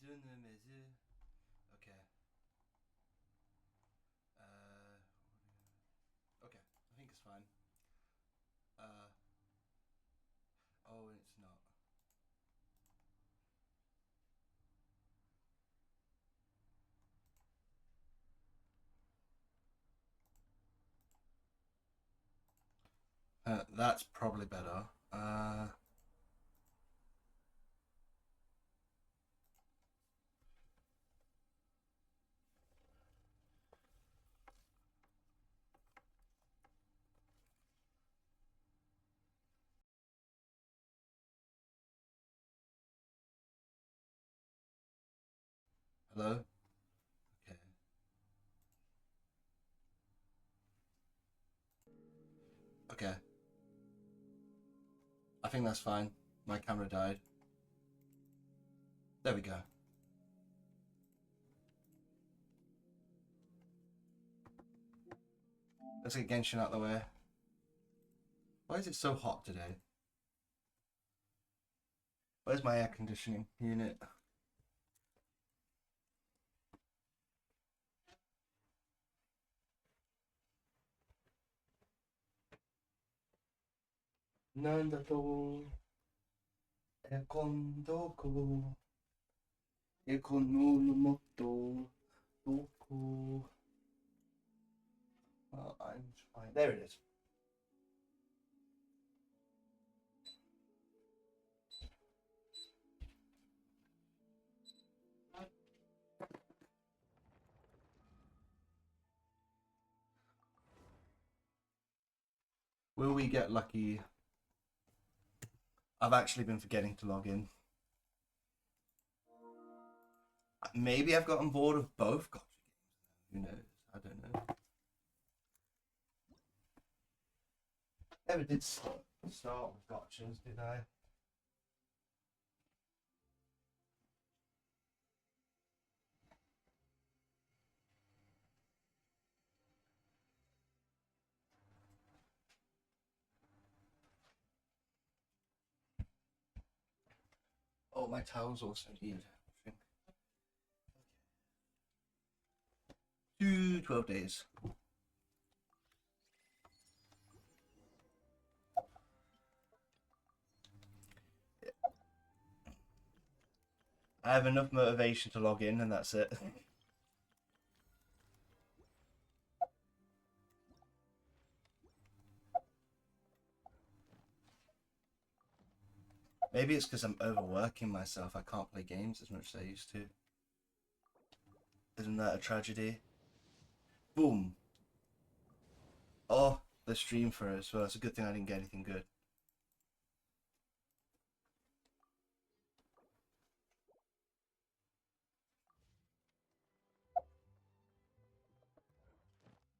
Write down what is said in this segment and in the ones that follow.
Okay. Okay, I think it's fine. Oh, it's not. That's probably better. Hello? Okay. Okay. I think that's fine. My camera died. There we go. Let's get Genshin out of the way. Why is it so hot today? Where's my air conditioning unit? Nandato Ekon Doko Ekon no Moto Doko. Well, I'm trying. There it is. Will we get lucky? I've actually been forgetting to log in. Maybe I've gotten bored of both gotcha games. Who knows? I don't know. Never did start with gotchas, did I? Oh, my towels also need. 12 days. I have enough motivation to log in, and that's it. Maybe it's because I'm overworking myself. I can't play games as much as I used to. Isn't that a tragedy? Boom. Oh, the stream for us. Well, it's a good thing I didn't get anything good.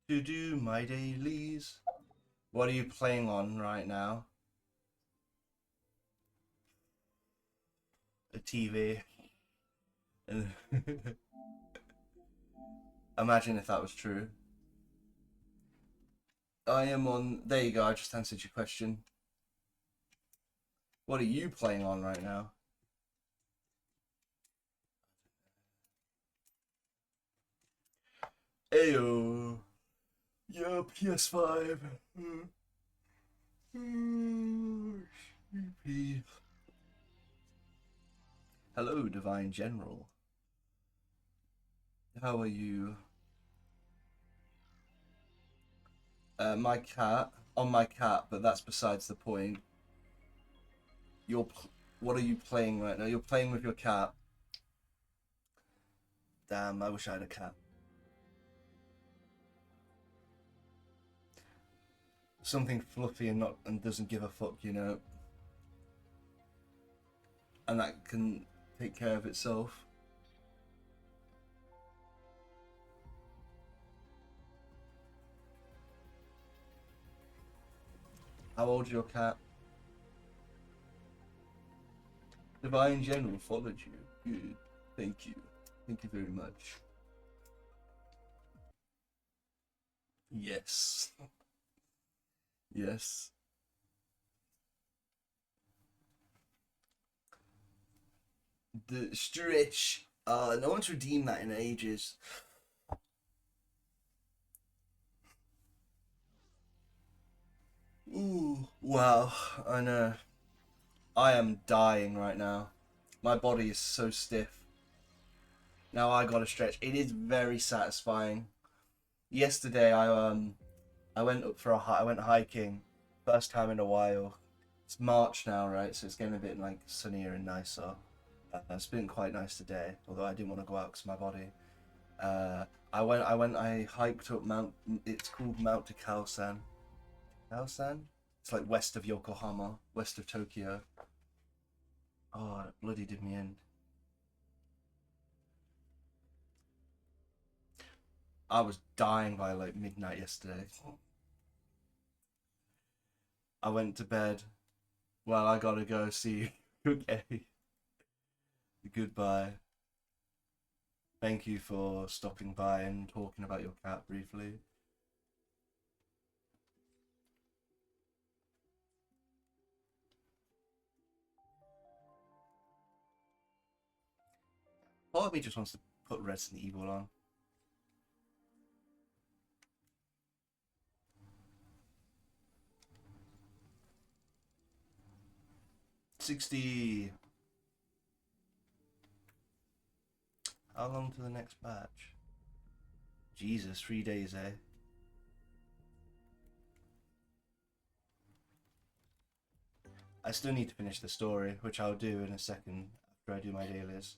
To do my dailies. What are you playing on right now? A TV. Imagine if that was true. I am on. There you go. I just answered your question. What are you playing on right now? Ayo. Yeah, PS5. Sleepy. Hello, Divine General. How are you? My cat. On my cat, but that's besides the point. What are you playing right now? You're playing with your cat. Damn, I wish I had a cat. Something fluffy and doesn't give a fuck, you know. And that can take care of itself. How old's your cat? Divine General followed you. Good. Thank you. Thank you very much. Yes. Yes. The stretch No one's redeemed that in ages. Ooh, wow, I know. I am dying right now. My body is so stiff. Now I gotta stretch. It is very satisfying. Yesterday I went up for I went hiking, first time in a while. It's March now, right? So it's getting a bit like sunnier and nicer. It's been quite nice today, although I didn't want to go out because my body. Uh, I hiked up Mount. It's called Mount Takao-san. Takao-san? It's like west of Yokohama, west of Tokyo. Oh, it bloody did me in. I was dying by like midnight yesterday. I went to bed. Well, I gotta go see you. Okay. Goodbye. Thank you for stopping by and talking about your cat briefly. Part of me just wants to put Resident Evil on. $60. How long to the next batch? Jesus, 3 days, eh? I still need to finish the story, which I'll do in a second after I do my dailies.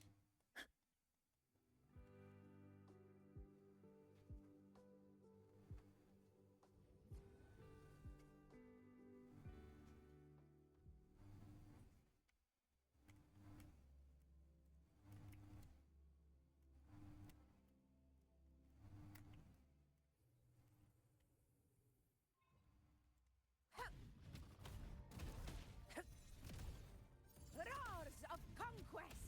Roars of conquest!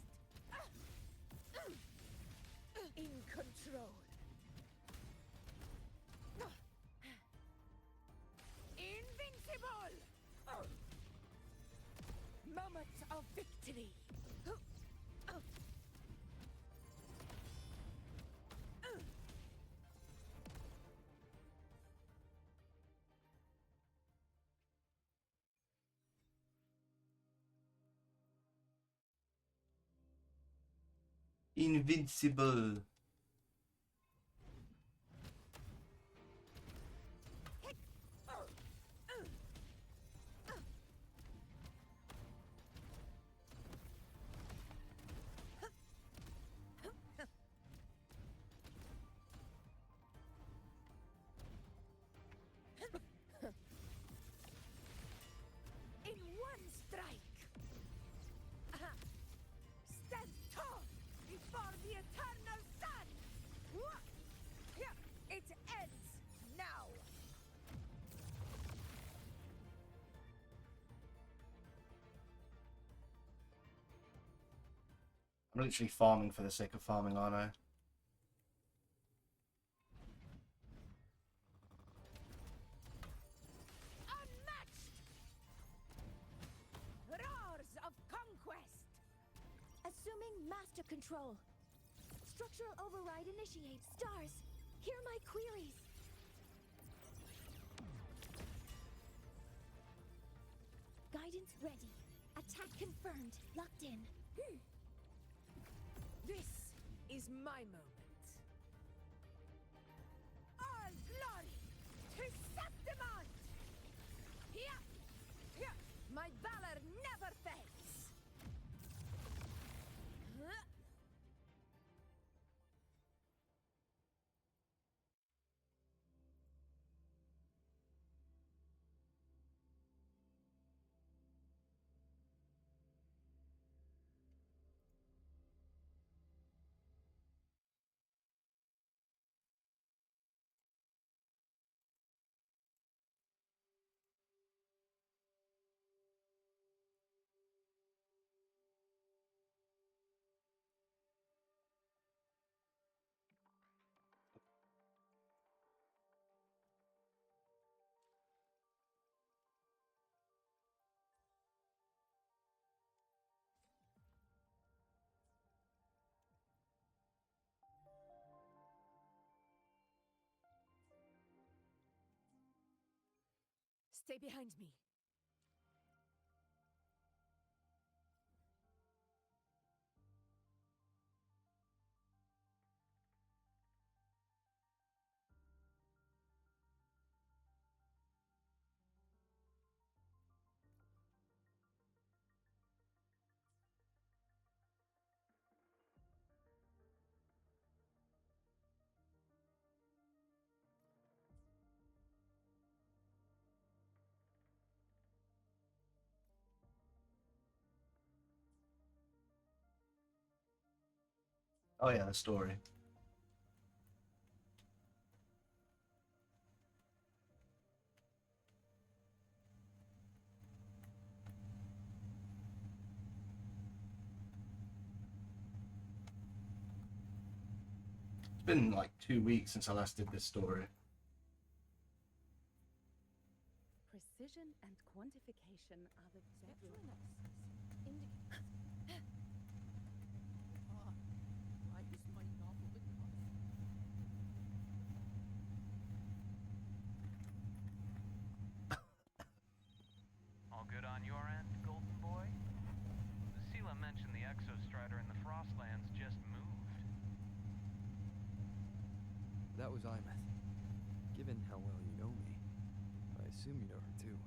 In control. Invincible! Moment of victory. Invincible. In one strike. Stand tall before the eternal sun. It ends now. I'm literally farming for the sake of farming, aren't I? Unmatched! Roars of conquest! Assuming master control. Structural override initiate. Stars, hear my queries. Guidance ready. Attack confirmed. Locked in. This is my moment. All glory to Septimont! Here! My valor never fades! Stay behind me. Oh yeah, the story. It's been like 2 weeks since I last did this story. Precision and quantification are the Spectral bedrock. analysis indicates Why is my novel enough? All good on your end, Golden Boy? Sela mentioned the Exostrider in the Frostlands just moved. That was Imeth. Given how well you know me, I assume you know her too.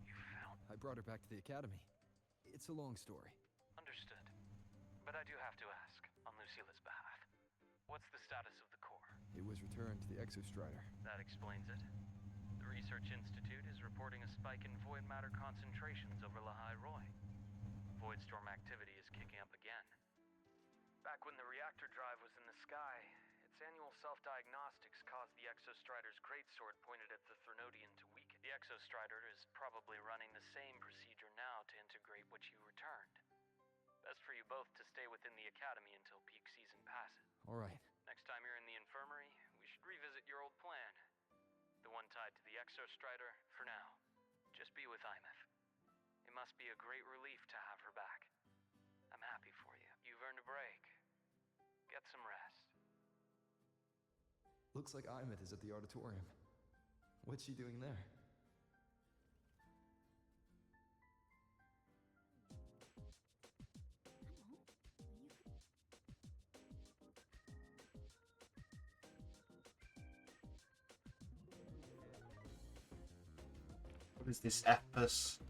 You found... I brought her back to the academy. It's a long story. Understood. But I do have to ask, on Lucille's behalf. What's the status of the core? It was returned to the Exostrider. That explains it. The Research Institute is reporting a spike in void matter concentrations over Lahai Roy. Voidstorm activity is kicking up again. Back when the reactor drive was in the sky, its annual self-diagnostics caused the Exostrider's greatsword pointed at the Threnodian to weaken. The Exostrider is probably running the same procedure now to integrate what you returned. Best for you both to stay within the academy until peak season passes. All right. Next time you're in the infirmary, we should revisit your old plan. The one tied to the Exostrider, for now. Just be with Imeth. It must be a great relief to have her back. I'm happy for you. You've earned a break. Get some rest. Looks like Imeth is at the auditorium. What's she doing there? What is this Epus?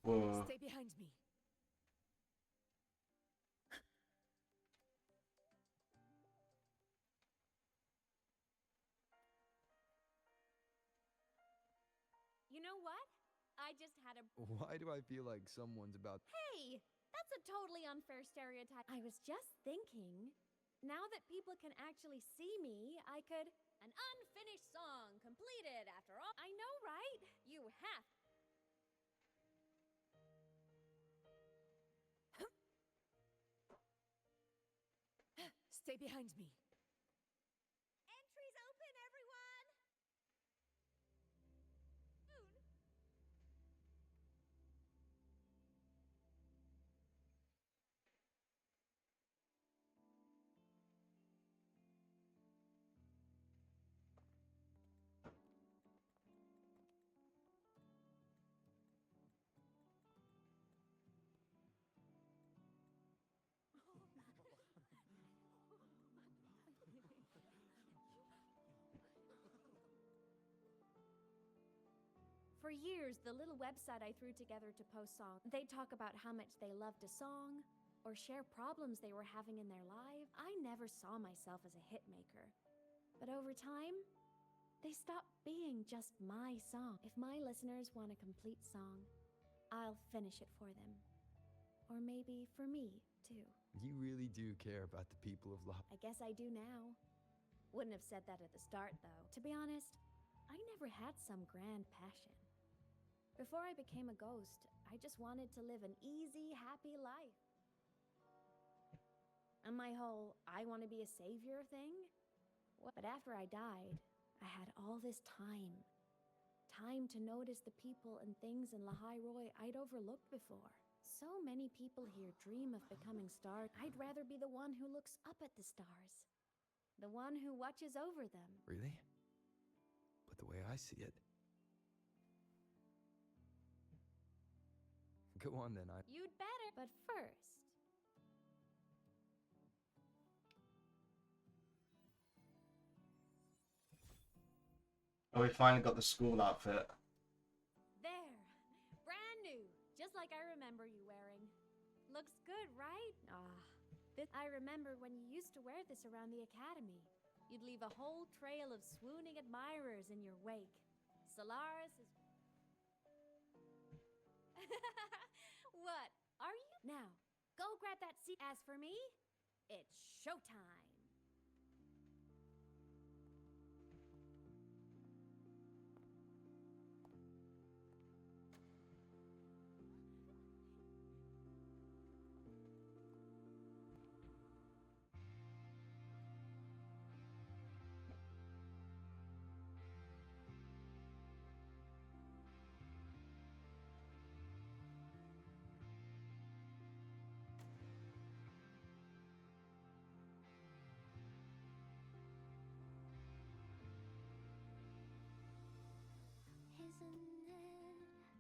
Whoa. Stay behind me. You know what? I just had a. Why do I feel like someone's about... Hey! That's a totally unfair stereotype. I was just thinking. Now that people can actually see me, I could. An unfinished song completed after all. I know, right? You have. Stay behind me. Entries open, everyone! Soon. For years, the little website I threw together to post songs, they'd talk about how much they loved a song or share problems they were having in their lives. I never saw myself as a hit maker. But over time, they stopped being just my song. If my listeners want a complete song, I'll finish it for them. Or maybe for me, too. You really do care about the people of I guess I do now. Wouldn't have said that at the start, though. To be honest, I never had some grand passion. Before I became a ghost, I just wanted to live an easy, happy life. And my whole I want to be a savior thing? But after I died, I had all this time. Time to notice the people and things in Lahai Roy I'd overlooked before. So many people here dream of becoming stars. I'd rather be the one who looks up at the stars. The one who watches over them. Really? the way I see it. Go on then, You'd better. But first, Oh, we finally got the school outfit. there. Brand new. Just like I remember you wearing. Looks good, right? I remember when you used to wear this around the academy. You'd leave a whole trail of swooning admirers in your wake. Solaris is... What? Are you? Now, go grab that seat. As for me, it's showtime.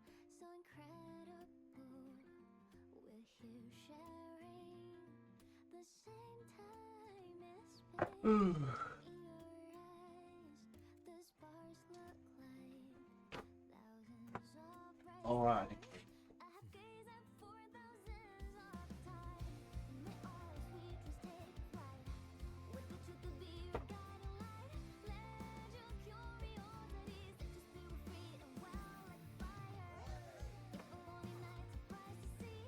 Isn't it so incredible? We're here sharing the same time as space. In your eyes, the sparks look like thousands of bright Alright. stars. I have gazed at for thousands of times. May all sweetness take flight. With the truth to be your guiding light. Let your curiosity set your spirit free and wild like fire. If a lonely night's a price to see,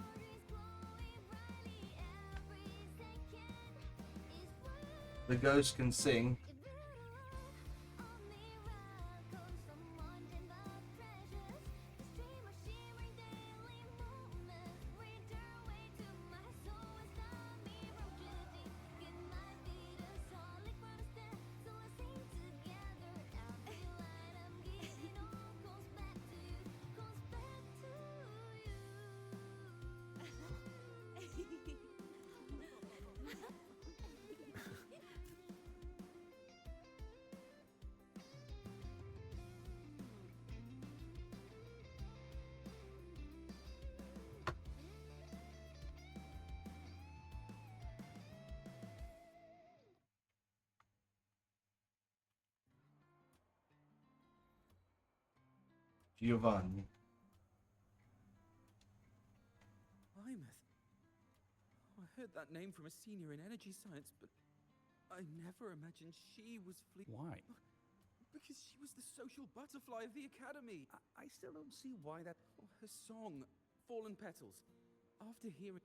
our dreams glowing brightly every second is worth. The ghost can sing. If you look on the rock, someone dreamed of treasures. The stream of shimmering daily moments return way to my soul and stop me from drifting. It might be the solid cornerstone, so let's sing together. Every light I'm giving all comes back to you, comes back to you. Giovanni. Imeth. I heard that name from a senior in energy science, but I never imagined she was Why? Because she was the social butterfly of the academy. I still don't see why that. Her song, Fallen Petals. After hearing...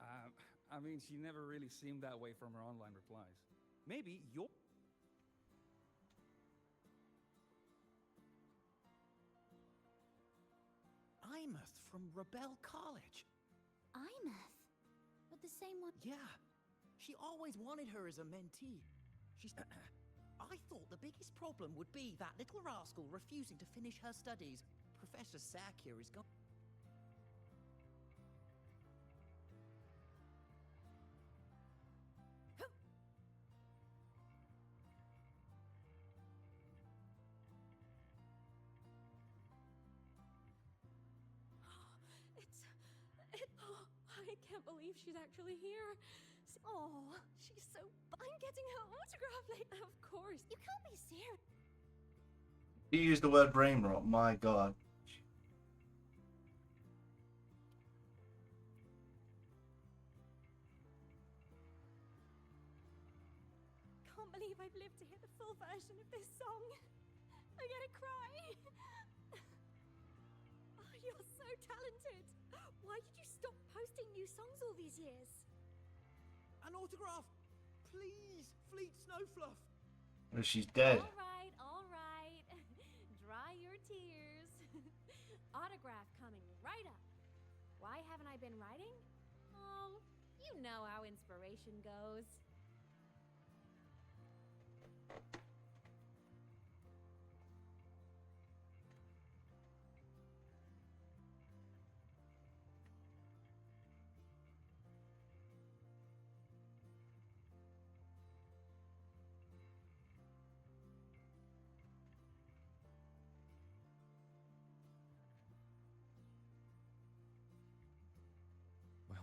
I mean, she never really seemed that way from her online replies. Maybe you're. Imeth from Rebel College. Imeth, but the same one. Yeah, she always wanted her as a mentee. She's. I thought the biggest problem would be that little rascal refusing to finish her studies. Professor Sack here is gone. I can't believe she's actually here. Oh, she's so... I'm getting her autograph later. Of course. You can't be serious. You used the word brain rot. My God. Can't believe I've lived to hear the full version of this song. I'm gonna cry. Oh, you're so talented. Why did you stop posting new songs all these years? An autograph! Please, Fleet Snowfluff! Well, she's dead. All right, all right. Dry your tears. Autograph coming right up. Why haven't I been writing? Oh, you know how inspiration goes.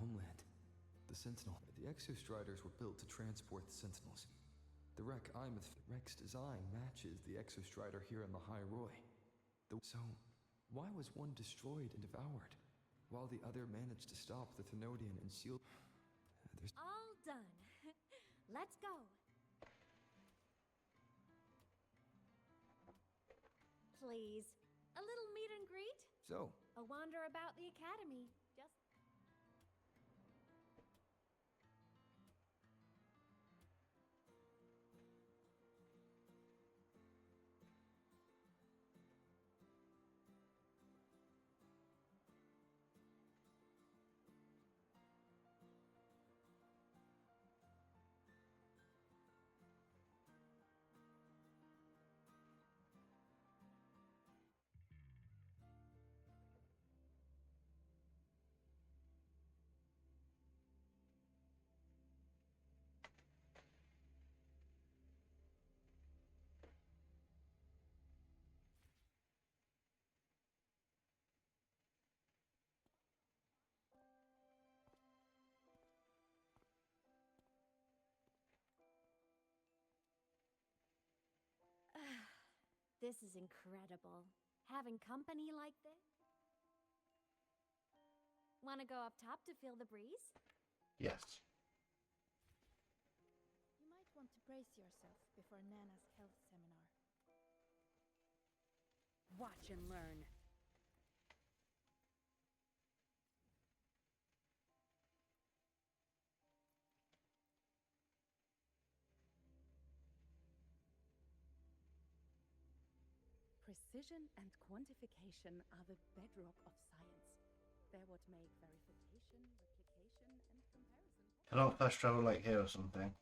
homeland. The Sentinel. The Exostriders were built to transport the Sentinels. The wreck Wreck's design matches the Exostrider here in the High Roy. So, why was one destroyed and devoured, while the other managed to stop the Thenodian and seal? There's All done. Let's go. Please, a little meet and greet? so. A wander about the academy. Just this is incredible. Having company like this. Want to go up top to feel the breeze? Yes. You might want to brace yourself before Nana's health seminar. Watch and learn. Precision and quantification are the bedrock of science. They're what make verification, replication, and comparison. Can I not fast travel like here or something?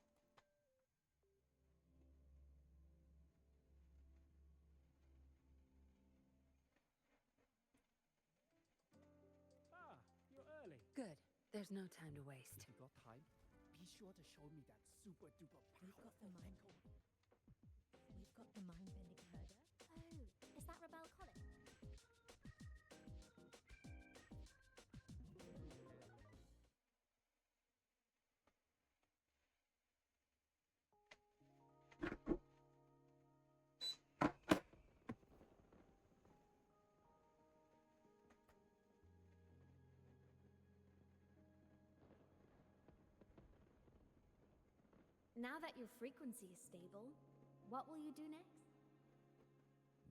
Ah, you're early. Good. There's no time to waste. If you got time, be sure to show me that super duper We've got the mind. technical- We've got the mind-bending herder. Oh, is that Rebel Colin? Now that your frequency is stable, what will you do next?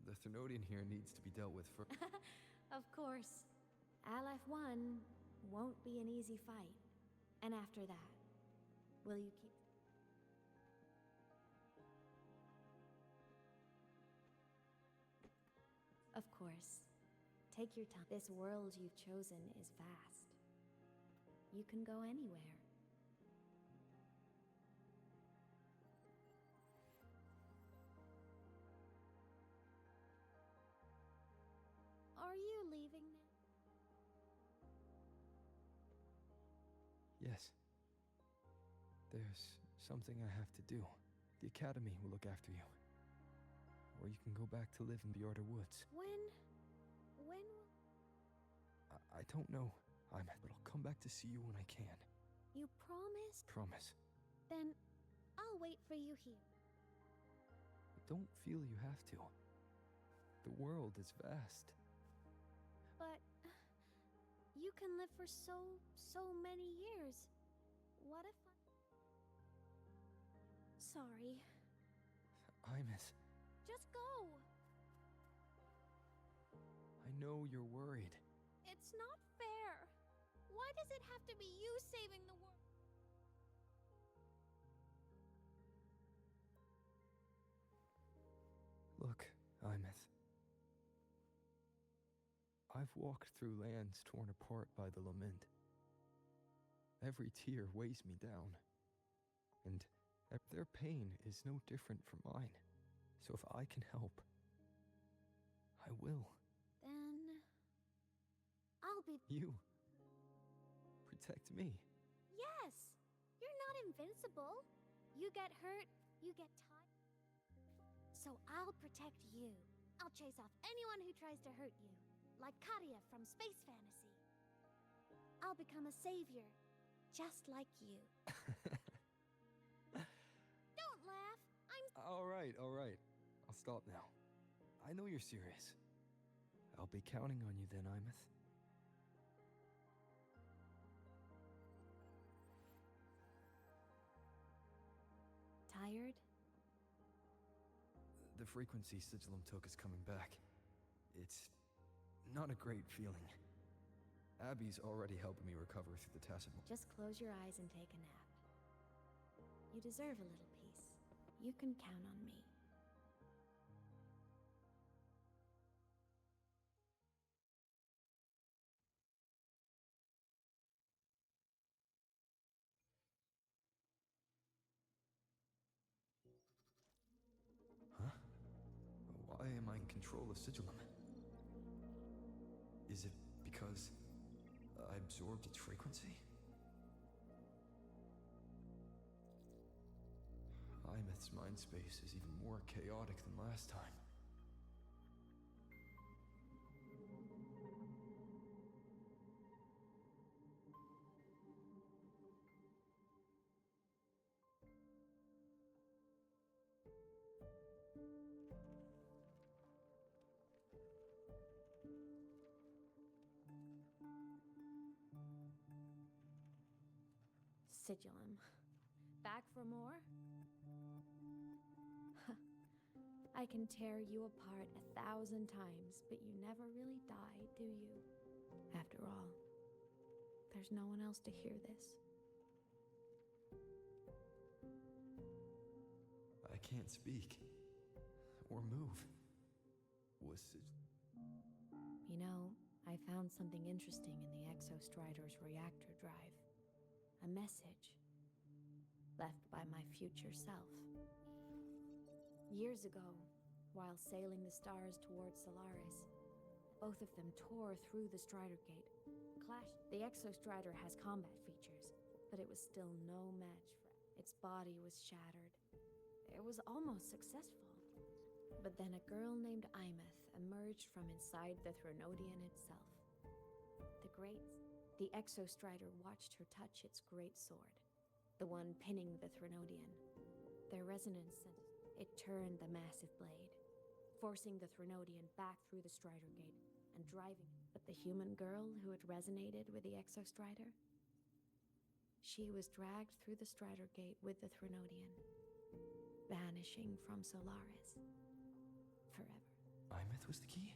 The Thenodian here needs to be dealt with first. Of course. LF1 won't be an easy fight. And after that, will you keep... Of course. Take your time. This world you've chosen is vast. You can go anywhere. Are you leaving now? Yes. There's something I have to do. The Academy will look after you. Or you can go back to live in Bjorda Woods. When will... I don't know, but I'll come back to see you when I can. You promised? Promise. Then I'll wait for you here. Don't feel you have to. The world is vast. But you can live for so many years. What if I... Sorry. Imus, Just go. I know you're worried. It's not fair. Why does it have to be you saving the world? Look, Imus. I've walked through lands torn apart by the lament. Every tear weighs me down. And their pain is no different from mine. So if I can help, I will. Then I'll be... You. Protect me. Yes! You're not invincible. You get hurt, you get tired. So I'll protect you. I'll chase off anyone who tries to hurt you. Like Katia from Space Fantasy. I'll become a savior just like you. Don't laugh. All right. I'll stop now. I know you're serious. I'll be counting on you then, Imeth. Tired? The frequency Sigilum took is coming back. It's not a great feeling. Abby's already helping me recover through the tacit. Just close your eyes and take a nap. You deserve a little peace. You can count on me. Huh? Why am I in control of Sigilum? Is it because I absorbed its frequency? Imeth's mind space is even more chaotic than last time. Sigilum. Back for more? I can tear you apart 1,000 times, but you never really die, do you? After all, there's no one else to hear this. I can't speak. Or move. Was it... You know, I found something interesting in the Exostrider's reactor drive. A message left by my future self. Years ago, while sailing the stars towards Solaris, both of them tore through the Strider Gate, clashed. The Exostrider has combat features, but it was still no match for it. Its body was shattered. It was almost successful. But then a girl named Imeth emerged from inside the Threnodian itself. The Exostrider watched her touch its great sword, the one pinning the Threnodian. Their resonance sent it turned the massive blade, forcing the Threnodian back through the Strider Gate and driving it. But the human girl who had resonated with the Exostrider, she was dragged through the Strider Gate with the Threnodian, vanishing from Solaris forever. Imeth was the key?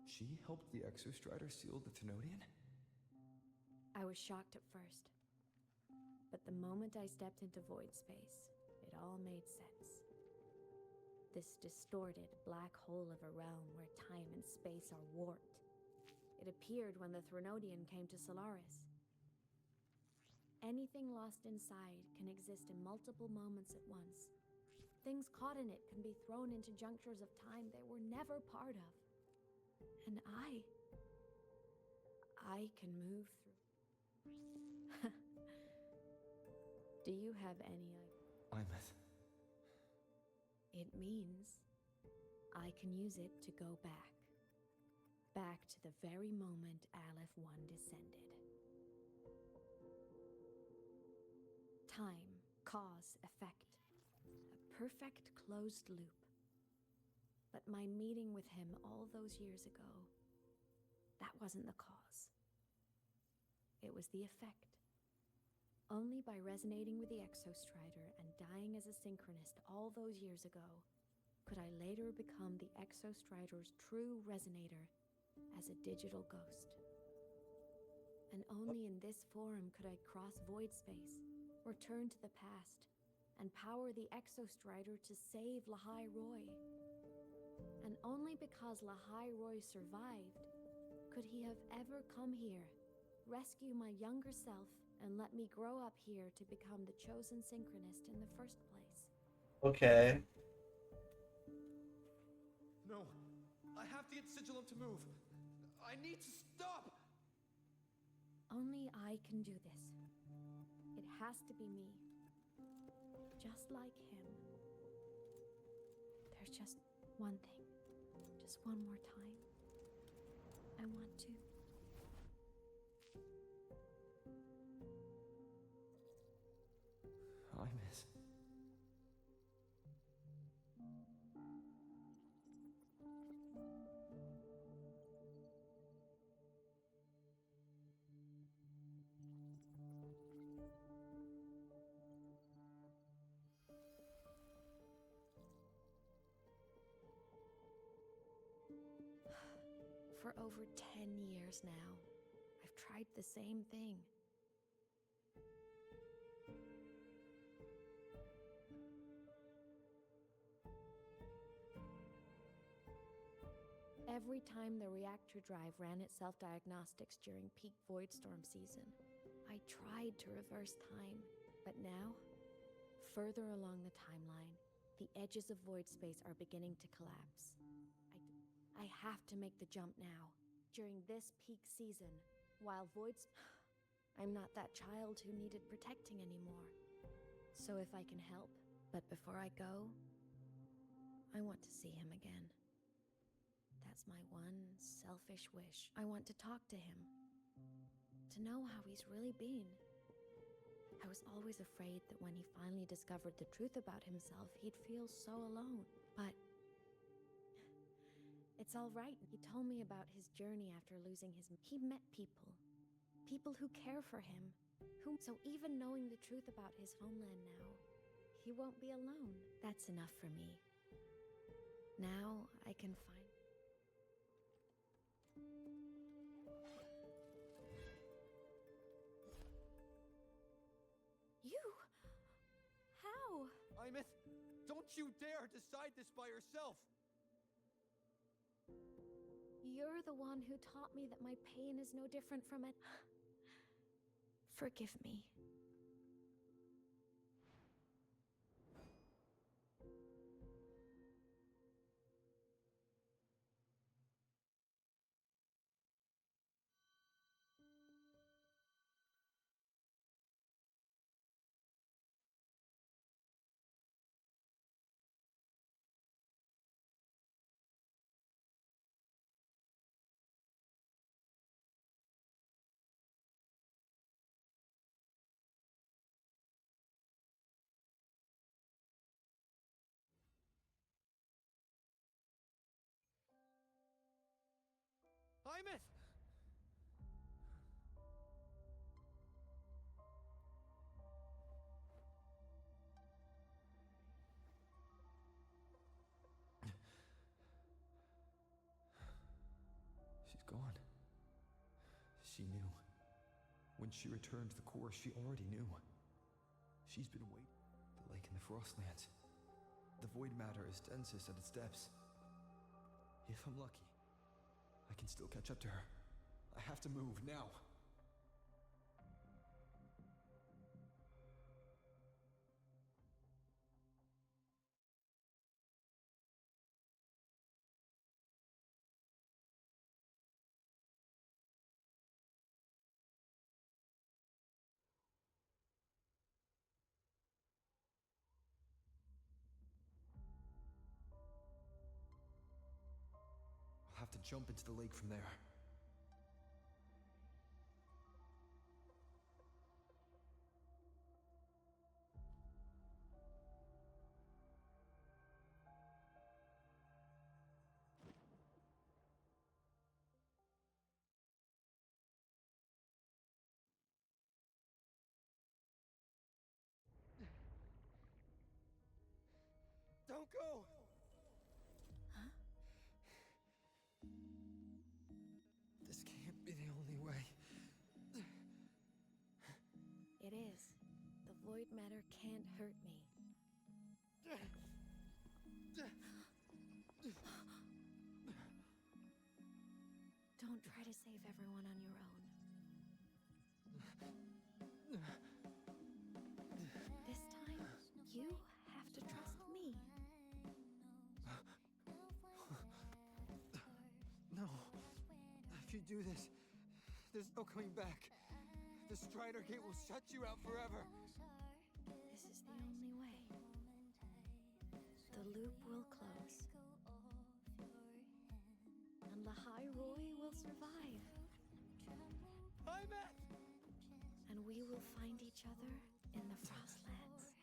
She helped the Exostrider seal the Thenodian? I was shocked at first, but the moment I stepped into void space, it all made sense. This distorted black hole of a realm where time and space are warped. It appeared when the Threnodian came to Solaris. Anything lost inside can exist in multiple moments at once. Things caught in it can be thrown into junctures of time they were never part of. And I can move through. Do you have any idea? Imeth. It means I can use it to go back. Back to the very moment Aleph 1 descended. Time, cause, effect. A perfect closed loop. But my meeting with him all those years ago, that wasn't the cause. It was the effect. Only by resonating with the Exostrider and dying as a synchronist all those years ago could I later become the Exostrider's true resonator as a digital ghost. And only in this form could I cross void space, return to the past, and power the Exostrider to save Lahai Roy. And only because Lahai Roy survived could he have ever come here, rescue my younger self, and let me grow up here to become the chosen synchronist in the first place. Okay. No. I have to get Sigilum to move. I need to stop! Only I can do this. It has to be me. Just like him. There's just one thing. Just one more time. I want to. Hi, miss. For over 10 years now, I've tried the same thing. Every time the reactor drive ran its self-diagnostics during peak void storm season, I tried to reverse time. But now, further along the timeline, the edges of void space are beginning to collapse. I have to make the jump now, during this peak season, while voids... I'm not that child who needed protecting anymore. So if I can help, but before I go, I want to see him again. That's my one selfish wish. I want to talk to him, to know how he's really been. I was always afraid that when he finally discovered the truth about himself, he'd feel so alone. But it's all right. He told me about his journey after losing his... He met people. People who care for him. So even knowing the truth about his homeland now, he won't be alone. That's enough for me. Now I can find... You? How? Imeth, don't you dare decide this by yourself! You're the one who taught me that my pain is no different from it. Forgive me. Imeth! She's gone. She knew. When she returned to the core, she already knew. She's been waiting. The lake in the Frostlands. The void matter is densest at its depths. If I'm lucky, I can still catch up to her. I have to move now. I'll have to jump into the lake from there. Don't go! This can't be the only way. It is. The void matter can't hurt me. Don't try to save everyone on your own. This time, you have to trust me. No. If you do this, there's no coming back. The Strider Gate will shut you out forever. This is the only way. The loop will close. And Lahai Roy will survive. Imeth! And we will find each other in the Frostlands.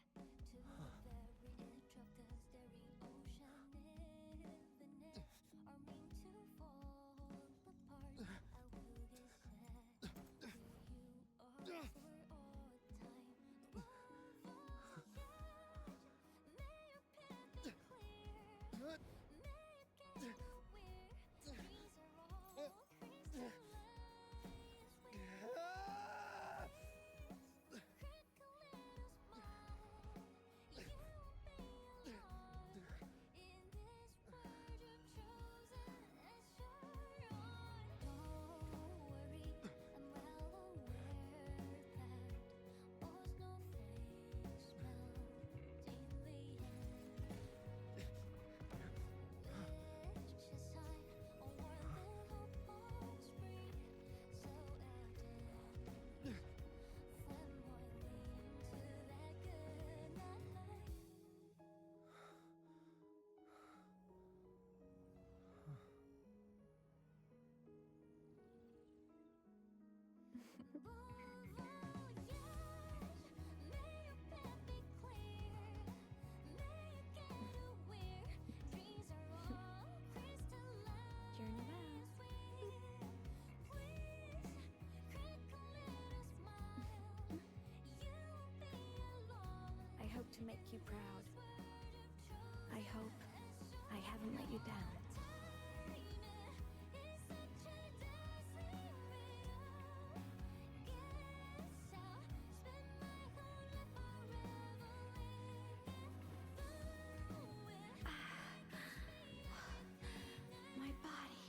to make you proud. I hope I haven't let you down. My body,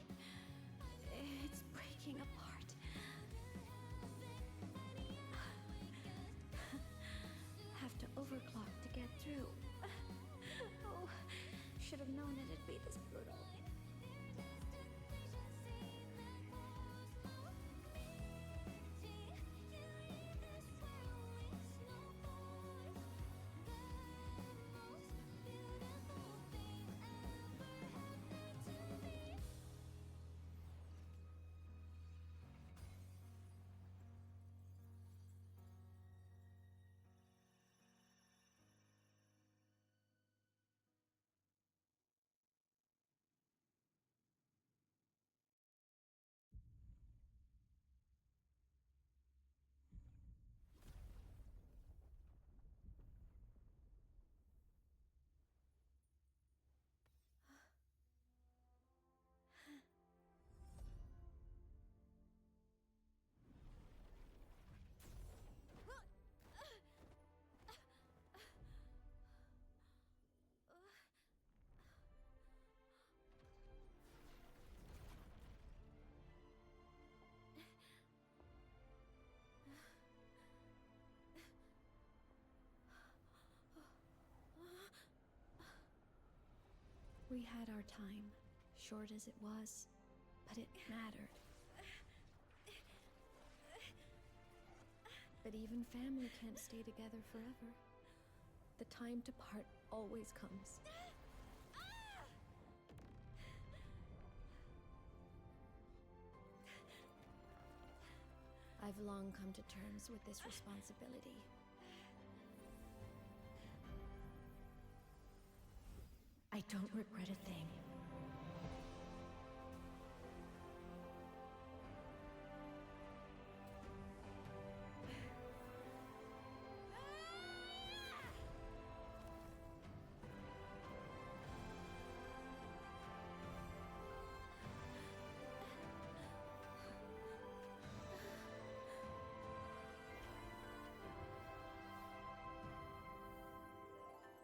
it's breaking apart. Have to overclock to get through. Oh, should have known it'd be this brutal. We had our time, short as it was, but it mattered. But even family can't stay together forever. The time to part always comes. I've long come to terms with this responsibility. I don't regret a thing.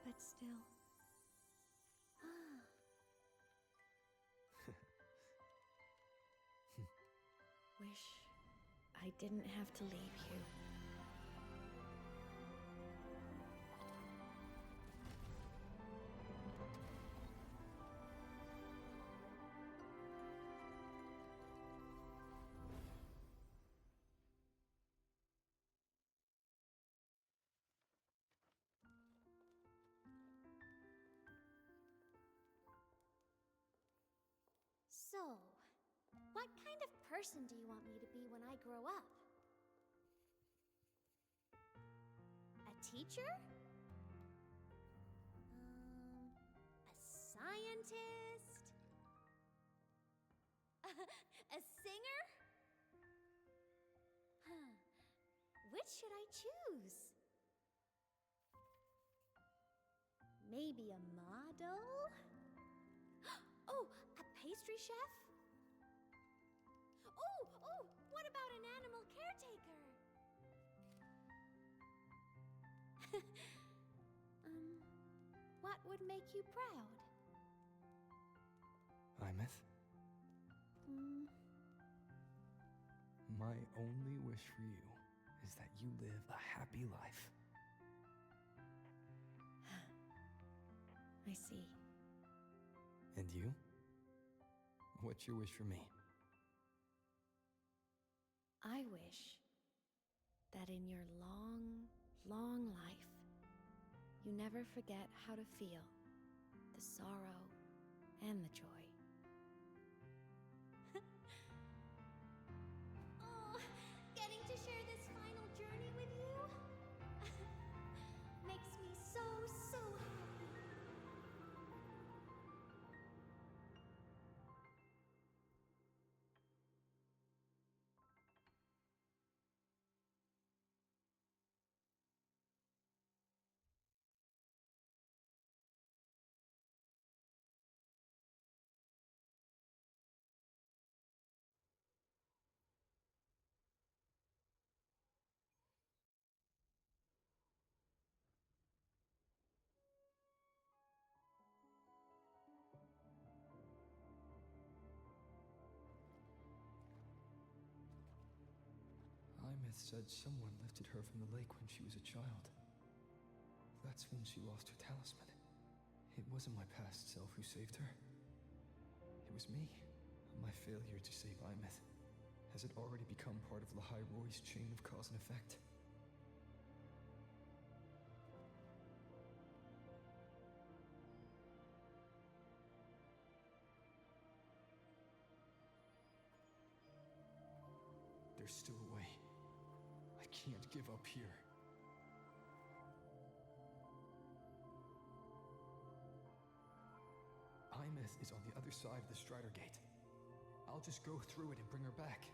But still. Wish I didn't have to leave you. So, what kind of person do you want me to be when I grow up? A teacher? A scientist? A singer? Huh. Which should I choose? Maybe a model? Oh, a pastry chef? Oh, what about an animal caretaker? What would make you proud? Imeth, my only wish for you is that you live a happy life. I see. And you? What's your wish for me? I wish that in your long, long life, you never forget how to feel the sorrow and the joy. Imeth said someone lifted her from the lake when she was a child. That's when she lost her talisman. It wasn't my past self who saved her. It was me. My failure to save Imeth. Has it already become part of Lahai Roy's chain of cause and effect? There's still a way. I can't give up here. Imeth is on the other side of the Strider Gate. I'll just go through it and bring her back.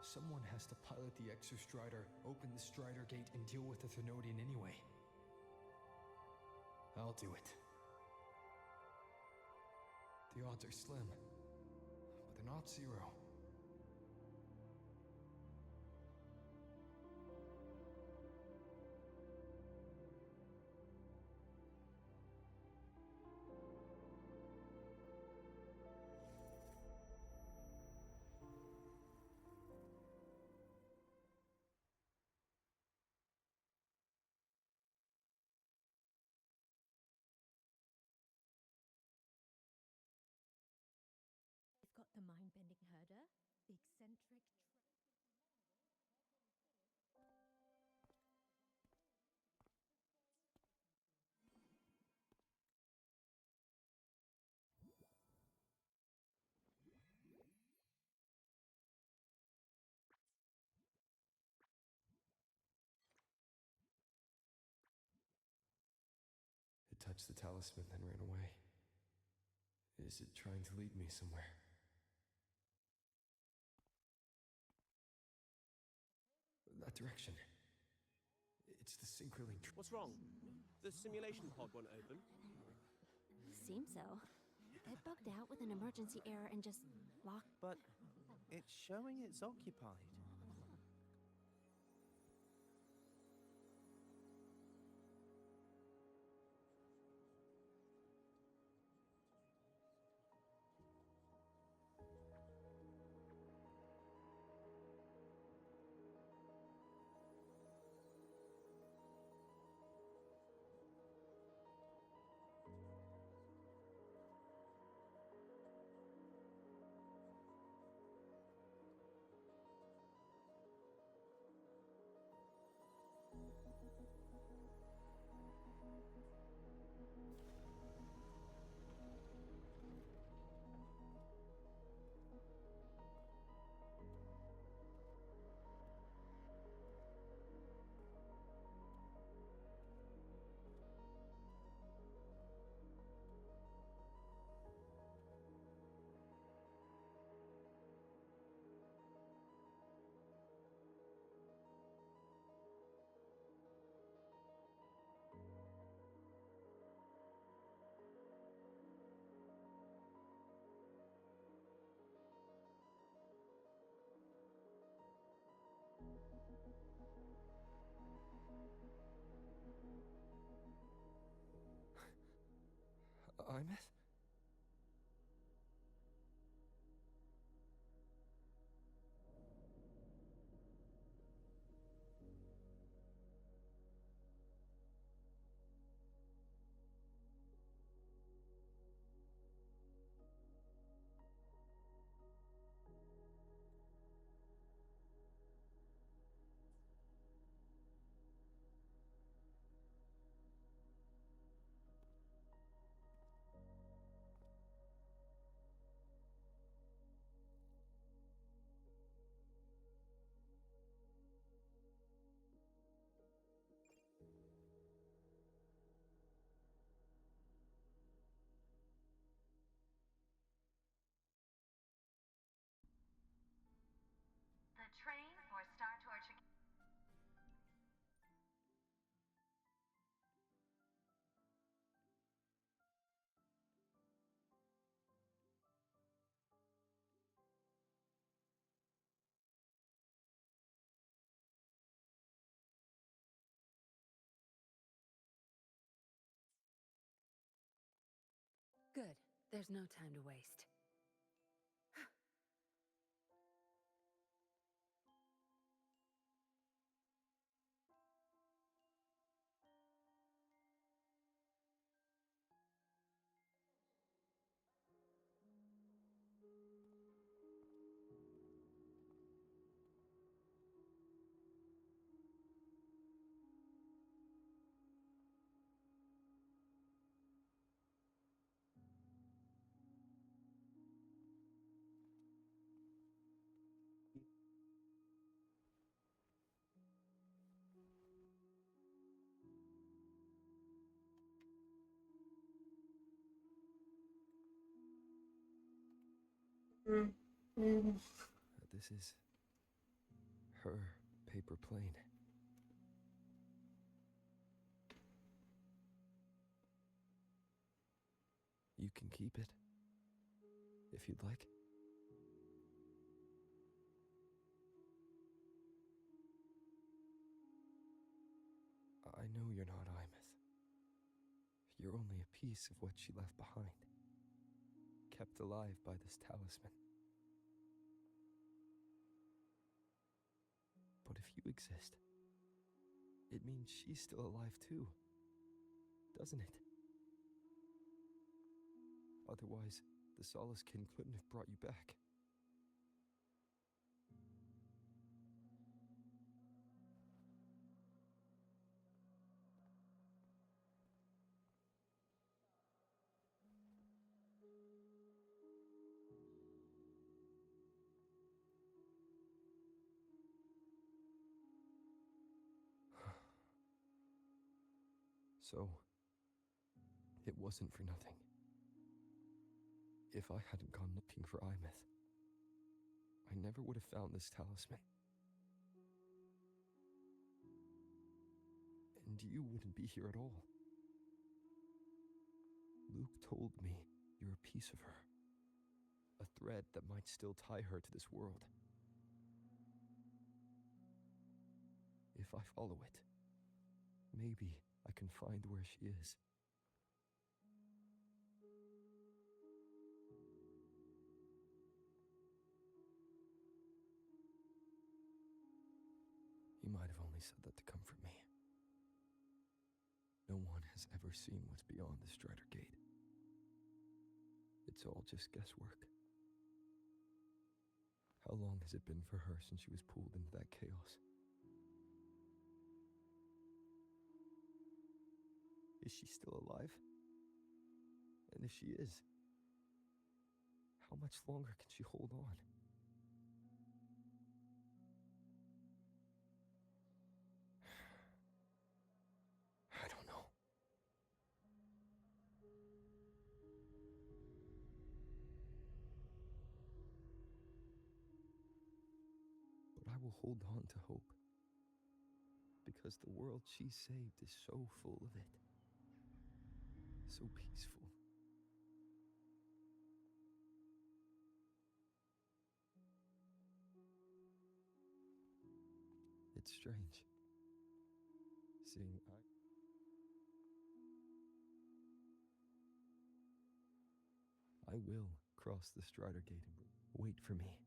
Someone has to pilot the Exostrider, open the Strider Gate, and deal with the Thenodian anyway. I'll do it. The odds are slim, but they're not zero. We've got the mind-bending herder, the eccentric. It touched the talisman, then ran away. Is it trying to lead me somewhere? That direction. It's the Synchroling. What's wrong? The simulation pod won't open? Seems so. It bugged out with an emergency error and just locked. But it's showing it's occupied. Imeth? The train for Star Torch. Good. There's no time to waste. This is her paper plane. You can keep it if you'd like. I know you're not Imeth. You're only a piece of what she left behind, kept alive by this talisman. But if you exist, it means she's still alive too, doesn't it? Otherwise, the Solace-Kin couldn't have brought you back. So, it wasn't for nothing. If I hadn't gone looking for Imeth, I never would have found this talisman. And you wouldn't be here at all. Luke told me you're a piece of her. A thread that might still tie her to this world. If I follow it, maybe I can find where she is. He might have only said that to comfort me. No one has ever seen what's beyond the Strider Gate. It's all just guesswork. How long has it been for her since she was pulled into that chaos? Is she still alive? And if she is, how much longer can she hold on? I don't know. But I will hold on to hope. Because the world she saved is so full of it. So peaceful. It's strange. Seeing I will cross the Strider Gate and wait for me.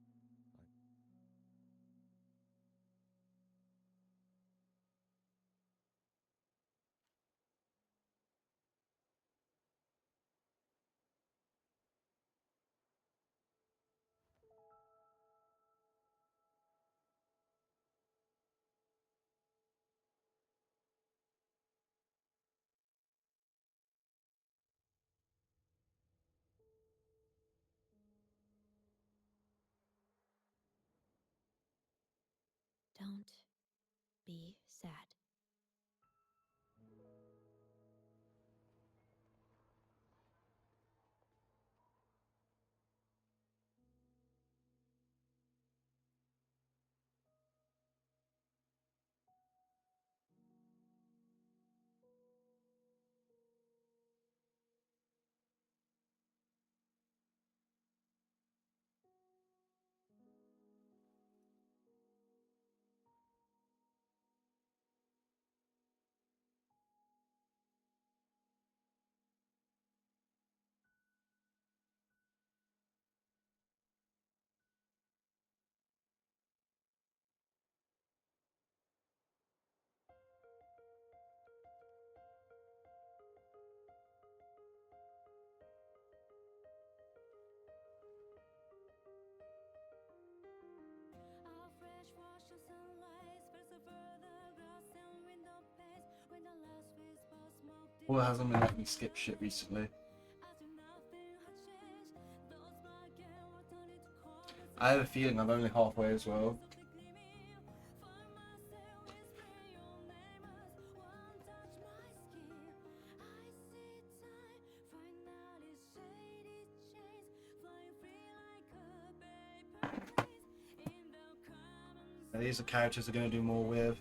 Don't be sad. Or hasn't been letting me skip shit recently. I have a feeling I'm only halfway as well. And these are characters we're going to do more with.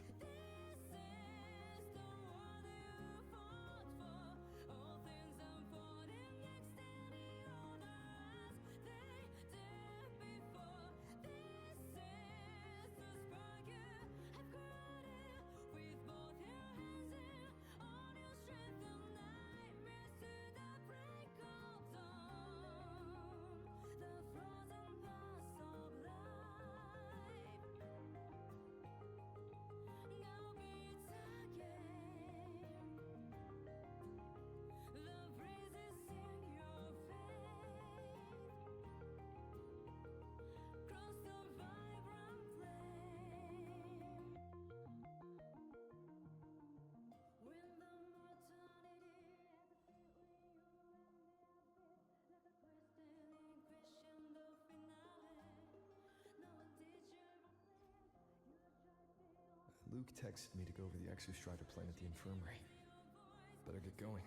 Luke texted me to go over the Exostrider plan at the infirmary. Better get going.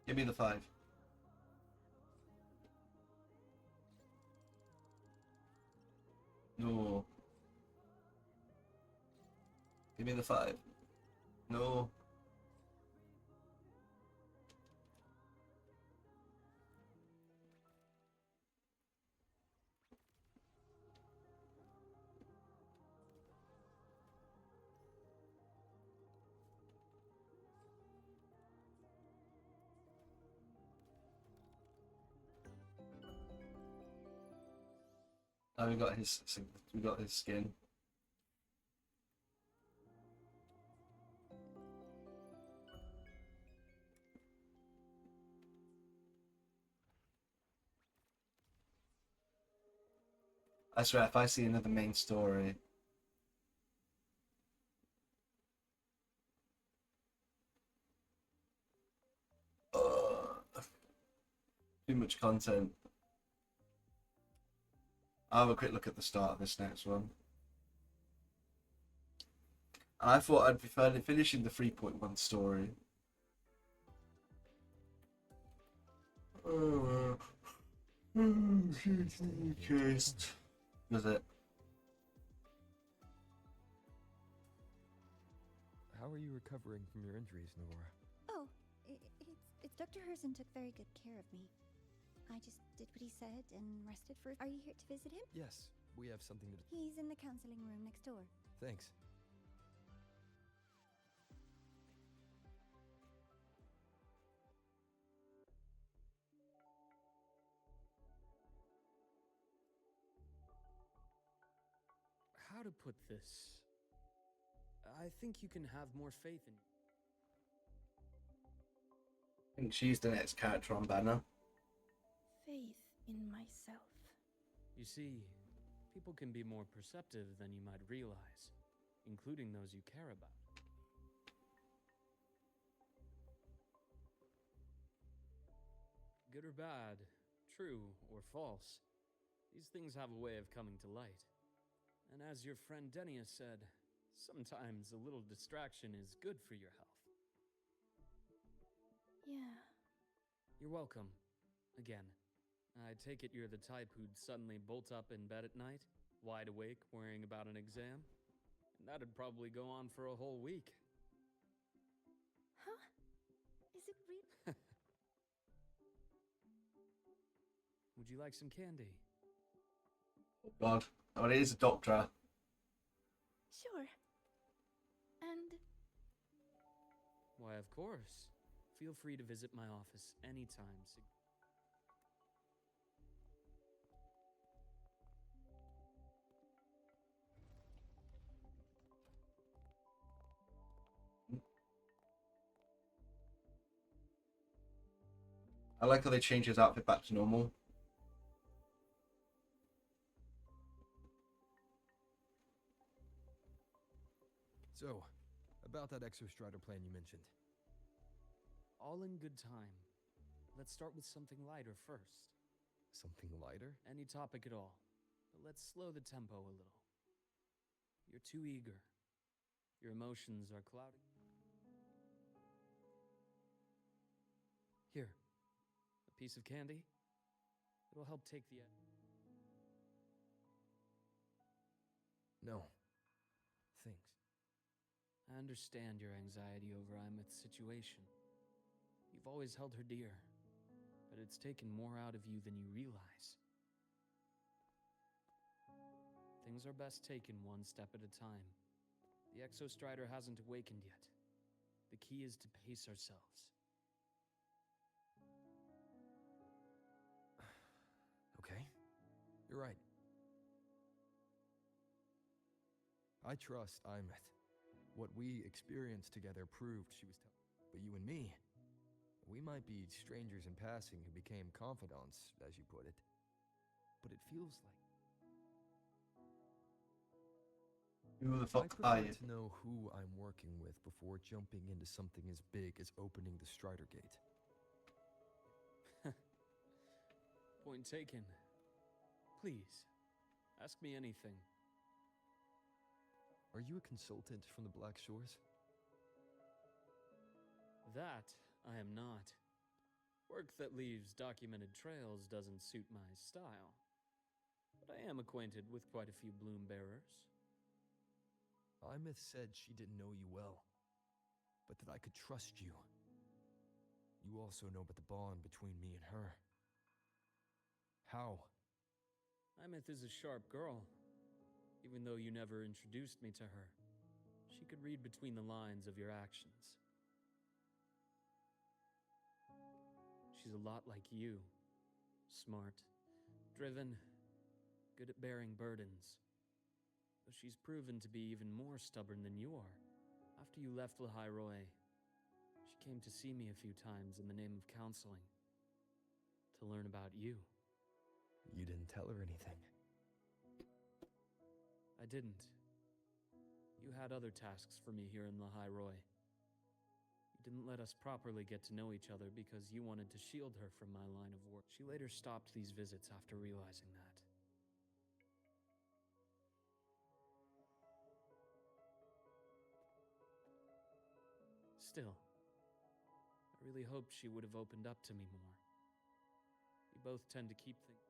Give me the 5. No. Give me the 5. No. Oh, we got his skin. I swear, if I see another main story, too much content. I'll have a quick look at the start of this next one. I thought I'd prefer finishing the 3.1 story. Was it? How are you recovering from your injuries, Nora? Oh, it's Dr. Herzen took very good care of me. I just did what he said and rested for. Are you here to visit him? Yes, we have something to. He's in the counseling room next door. Thanks. How to put this? I think you can have more faith in. I think she's the next character on Banner. Faith in myself. You see, people can be more perceptive than you might realize, including those you care about. Good or bad, true or false, these things have a way of coming to light. And as your friend Denia said, sometimes a little distraction is good for your health. Yeah. You're welcome. Again. I take it you're the type who'd suddenly bolt up in bed at night, wide awake, worrying about an exam? That'd probably go on for a whole week. Huh? Is it real? Would you like some candy? Oh God. Oh, it is a doctor. Sure. And Why, of course. Feel free to visit my office anytime. I like how they change his outfit back to normal. So, about that Exostrider plan you mentioned. All in good time. Let's start with something lighter first. Something lighter? Any topic at all. But let's slow the tempo a little. You're too eager. Your emotions are clouding. Here. A piece of candy. It'll help take the edge. No. Thanks. I understand your anxiety over Imeth's situation. You've always held her dear, but it's taken more out of you than you realize. Things are best taken one step at a time. The Exostrider hasn't awakened yet. The key is to pace ourselves. Okay. You're right. I trust Imeth. What we experienced together proved she was but you and me, we might be strangers in passing who became confidants, as you put it. But it feels like... Who the I fuck prefer are you? to know who I'm working with before jumping into something as big as opening the Strider Gate. Point taken. Please, ask me anything. Are you a consultant from the Black Shores? That I am not. Work that leaves documented trails doesn't suit my style. But I am acquainted with quite a few bloom bearers. Imeth said she didn't know you well, but that I could trust you. You also know about the bond between me and her. How? Imeth is a sharp girl. Even though you never introduced me to her, she could read between the lines of your actions. She's a lot like you. Smart, driven, good at bearing burdens. Though she's proven to be even more stubborn than you are. After you left Lehigh Roy, she came to see me a few times in the name of counseling. To learn about you. You didn't tell her anything. I didn't. You had other tasks for me here in Lehigh Roy. You didn't let us properly get to know each other because you wanted to shield her from my line of work. She later stopped these visits after realizing that. Still, I really hoped she would have opened up to me more. We both tend to keep things.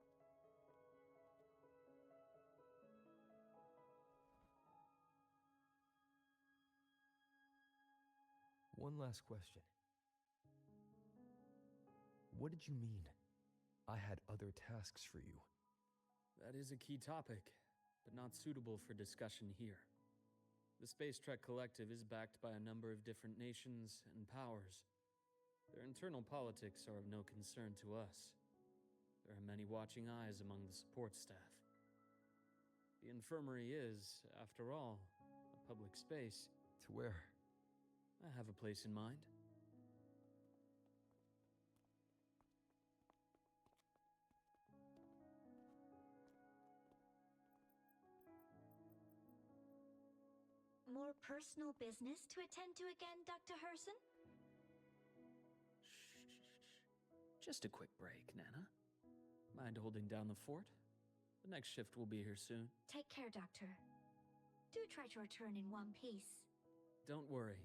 One last question. What did you mean? I had other tasks for you. That is a key topic, but not suitable for discussion here. The Space Trek Collective is backed by a number of different nations and powers. Their internal politics are of no concern to us. There are many watching eyes among the support staff. The infirmary is, after all, a public space. To where? I have a place in mind. More personal business to attend to again, Dr. Herson? Shh. Just a quick break, Nana. Mind holding down the fort? The next shift will be here soon. Take care, Doctor. Do try to return in one piece. Don't worry.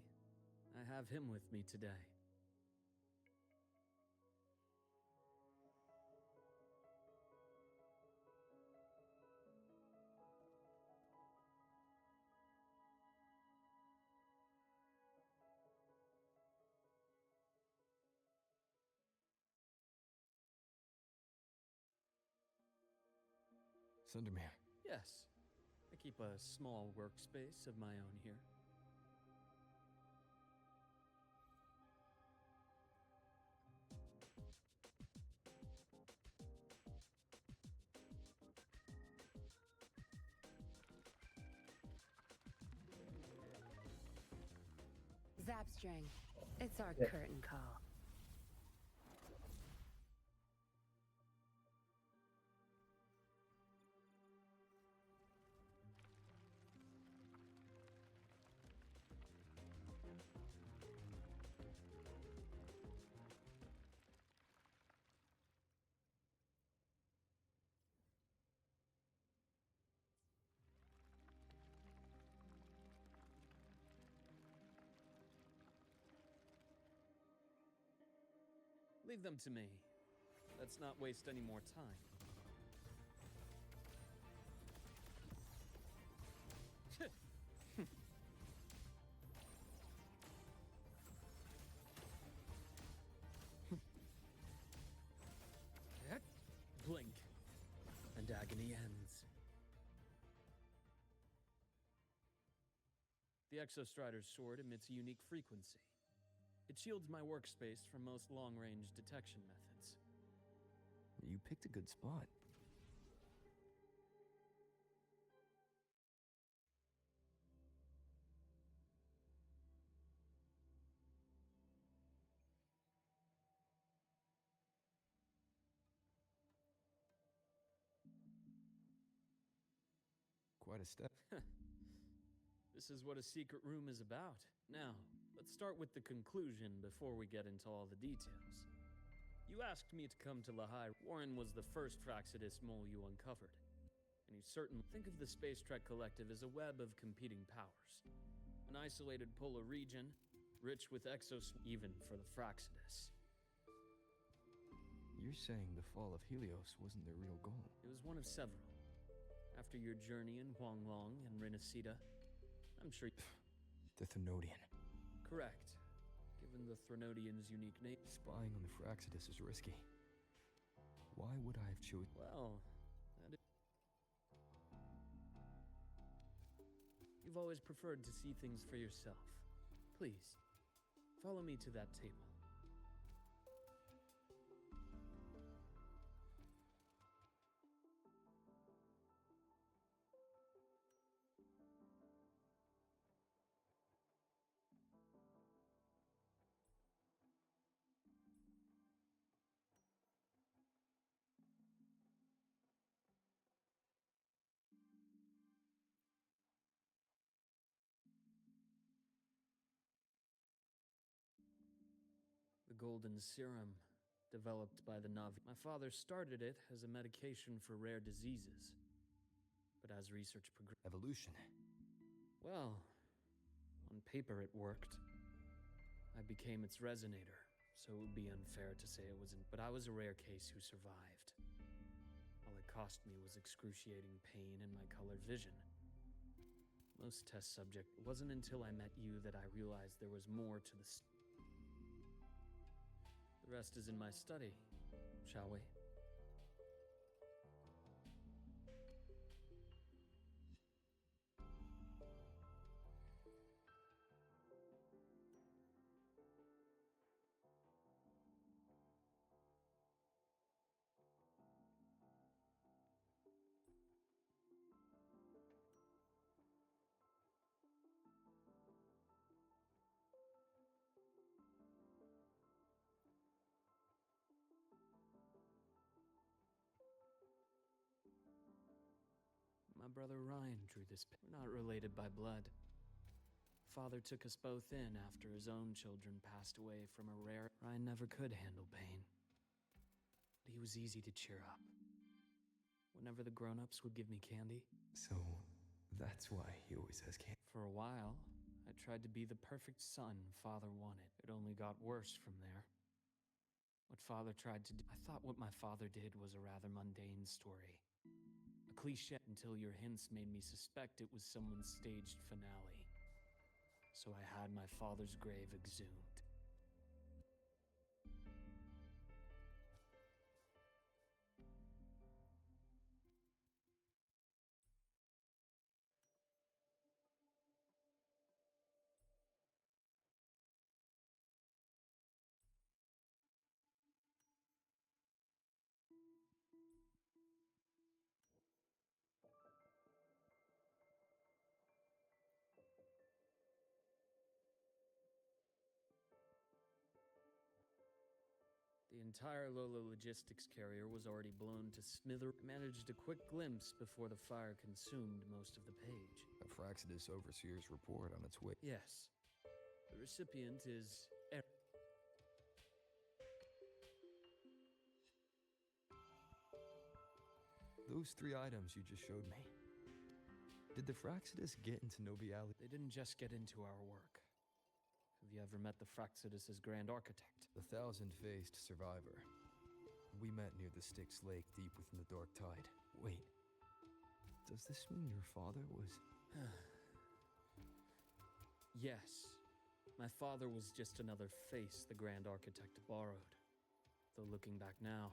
I have him with me today. Sundermere. Yes. I keep a small workspace of my own here. Zapstring. It's our Yeah. curtain call. Leave them to me. Let's not waste any more time. Blink, and agony ends. The Exostrider's sword emits a unique frequency. It shields my workspace from most long-range detection methods. You picked a good spot. Quite a step. This is what a secret room is about. Now, let's start with the conclusion before we get into all the details. You asked me to come to Lahai. Warren was the first Fraxidus mole you uncovered. And you certainly think of the Space Trek Collective as a web of competing powers. An isolated polar region, rich with even for the Fraxidus. You're saying the fall of Helios wasn't their real goal? It was one of several. After your journey in Huanglong and Renacida, I'm sure The Thenodian. correct, given the Threnodian's unique name. Spying on the Fraxidus is risky. Why would I have chosen? Well, you've always preferred to see things for yourself. Please, follow me to that table. The golden serum, developed by the Navi. My father started it as a medication for rare diseases. But as research progressed... Evolution. Well, on paper it worked. I became its resonator, so it would be unfair to say it wasn't. But I was a rare case who survived. All it cost me was excruciating pain and my colored vision. Most test subject. It wasn't until I met you that I realized there was more to the The rest is in my study, shall we? My brother Ryan drew this. We're not related by blood. Father took us both in after his own children passed away from a rare... Ryan never could handle pain. But he was easy to cheer up. Whenever the grown-ups would give me candy. So, that's why he always has candy. For a while, I tried to be the perfect son Father wanted. It only got worse from there. What Father tried to do... I thought what my father did was a rather mundane story. A cliché until your hints made me suspect it was someone's staged finale. So I had my father's grave exhumed. entire Lola logistics carrier was already blown to smither. Managed a quick glimpse before the fire consumed most of the page. A Fraxidus Overseer's report on its way. Yes. The recipient is Those 3 items you just showed me. Did the Fraxidus get into Noviali? They didn't just get into our work. Have you ever met the Fraxidus's Grand Architect? The thousand-faced survivor. We met near the Styx Lake deep within the Dark Tide. Wait. Does this mean your father was... Yes. My father was just another face the Grand Architect borrowed. Though looking back now,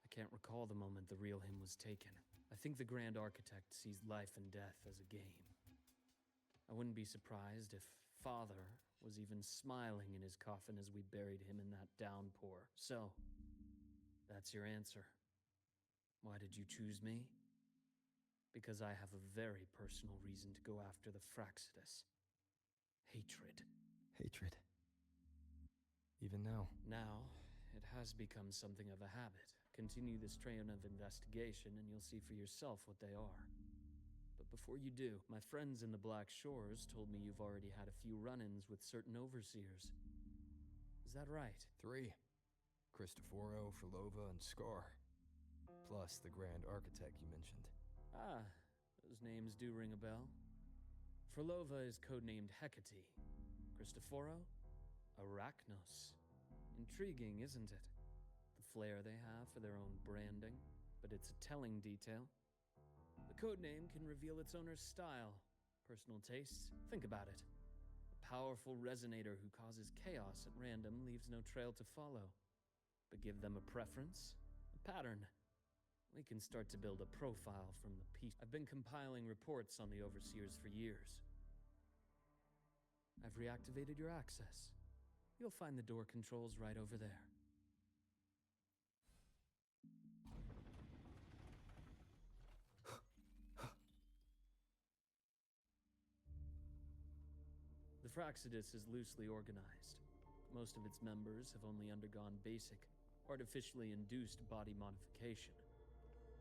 I can't recall the moment the real him was taken. I think the Grand Architect sees life and death as a game. I wouldn't be surprised if Father was even smiling in his coffin as we buried him in that downpour. So, that's your answer. Why did you choose me? Because I have a very personal reason to go after the Fraxidus. Hatred. Hatred. Even now. Now, it has become something of a habit. Continue this train of investigation and you'll see for yourself what they are. But before you do, my friends in the Black Shores told me you've already had a few run-ins with certain overseers. Is that right? 3. Cristoforo, Frolova, and Scar. Plus the Grand Architect you mentioned. Ah, those names do ring a bell. Frolova is codenamed Hecate. Cristoforo? Arachnos. Intriguing, isn't it? The flair they have for their own branding, but it's a telling detail. The codename can reveal its owner's style, personal tastes. Think about it. A powerful resonator who causes chaos at random leaves no trail to follow. But give them a preference, a pattern. We can start to build a profile from the piece. I've been compiling reports on the Overseers for years. I've reactivated your access. You'll find the door controls right over there. The Fraxidus is loosely organized. Most of its members have only undergone basic, artificially induced body modification.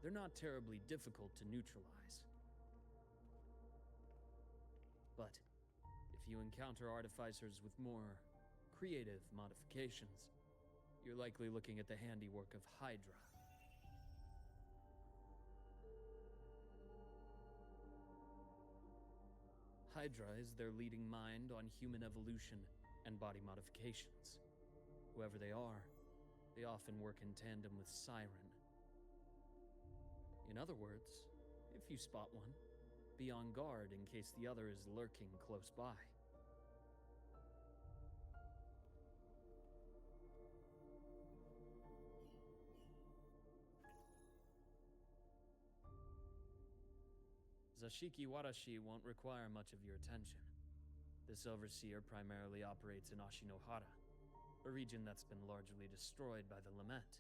They're not terribly difficult to neutralize. But if you encounter artificers with more creative modifications, you're likely looking at the handiwork of Hydra. Hydra is their leading mind on human evolution and body modifications. Whoever they are, they often work in tandem with Siren. In other words, if you spot one, be on guard in case the other is lurking close by. Zashiki Warashi won't require much of your attention. This overseer primarily operates in Ashinohara, a region that's been largely destroyed by the Lament.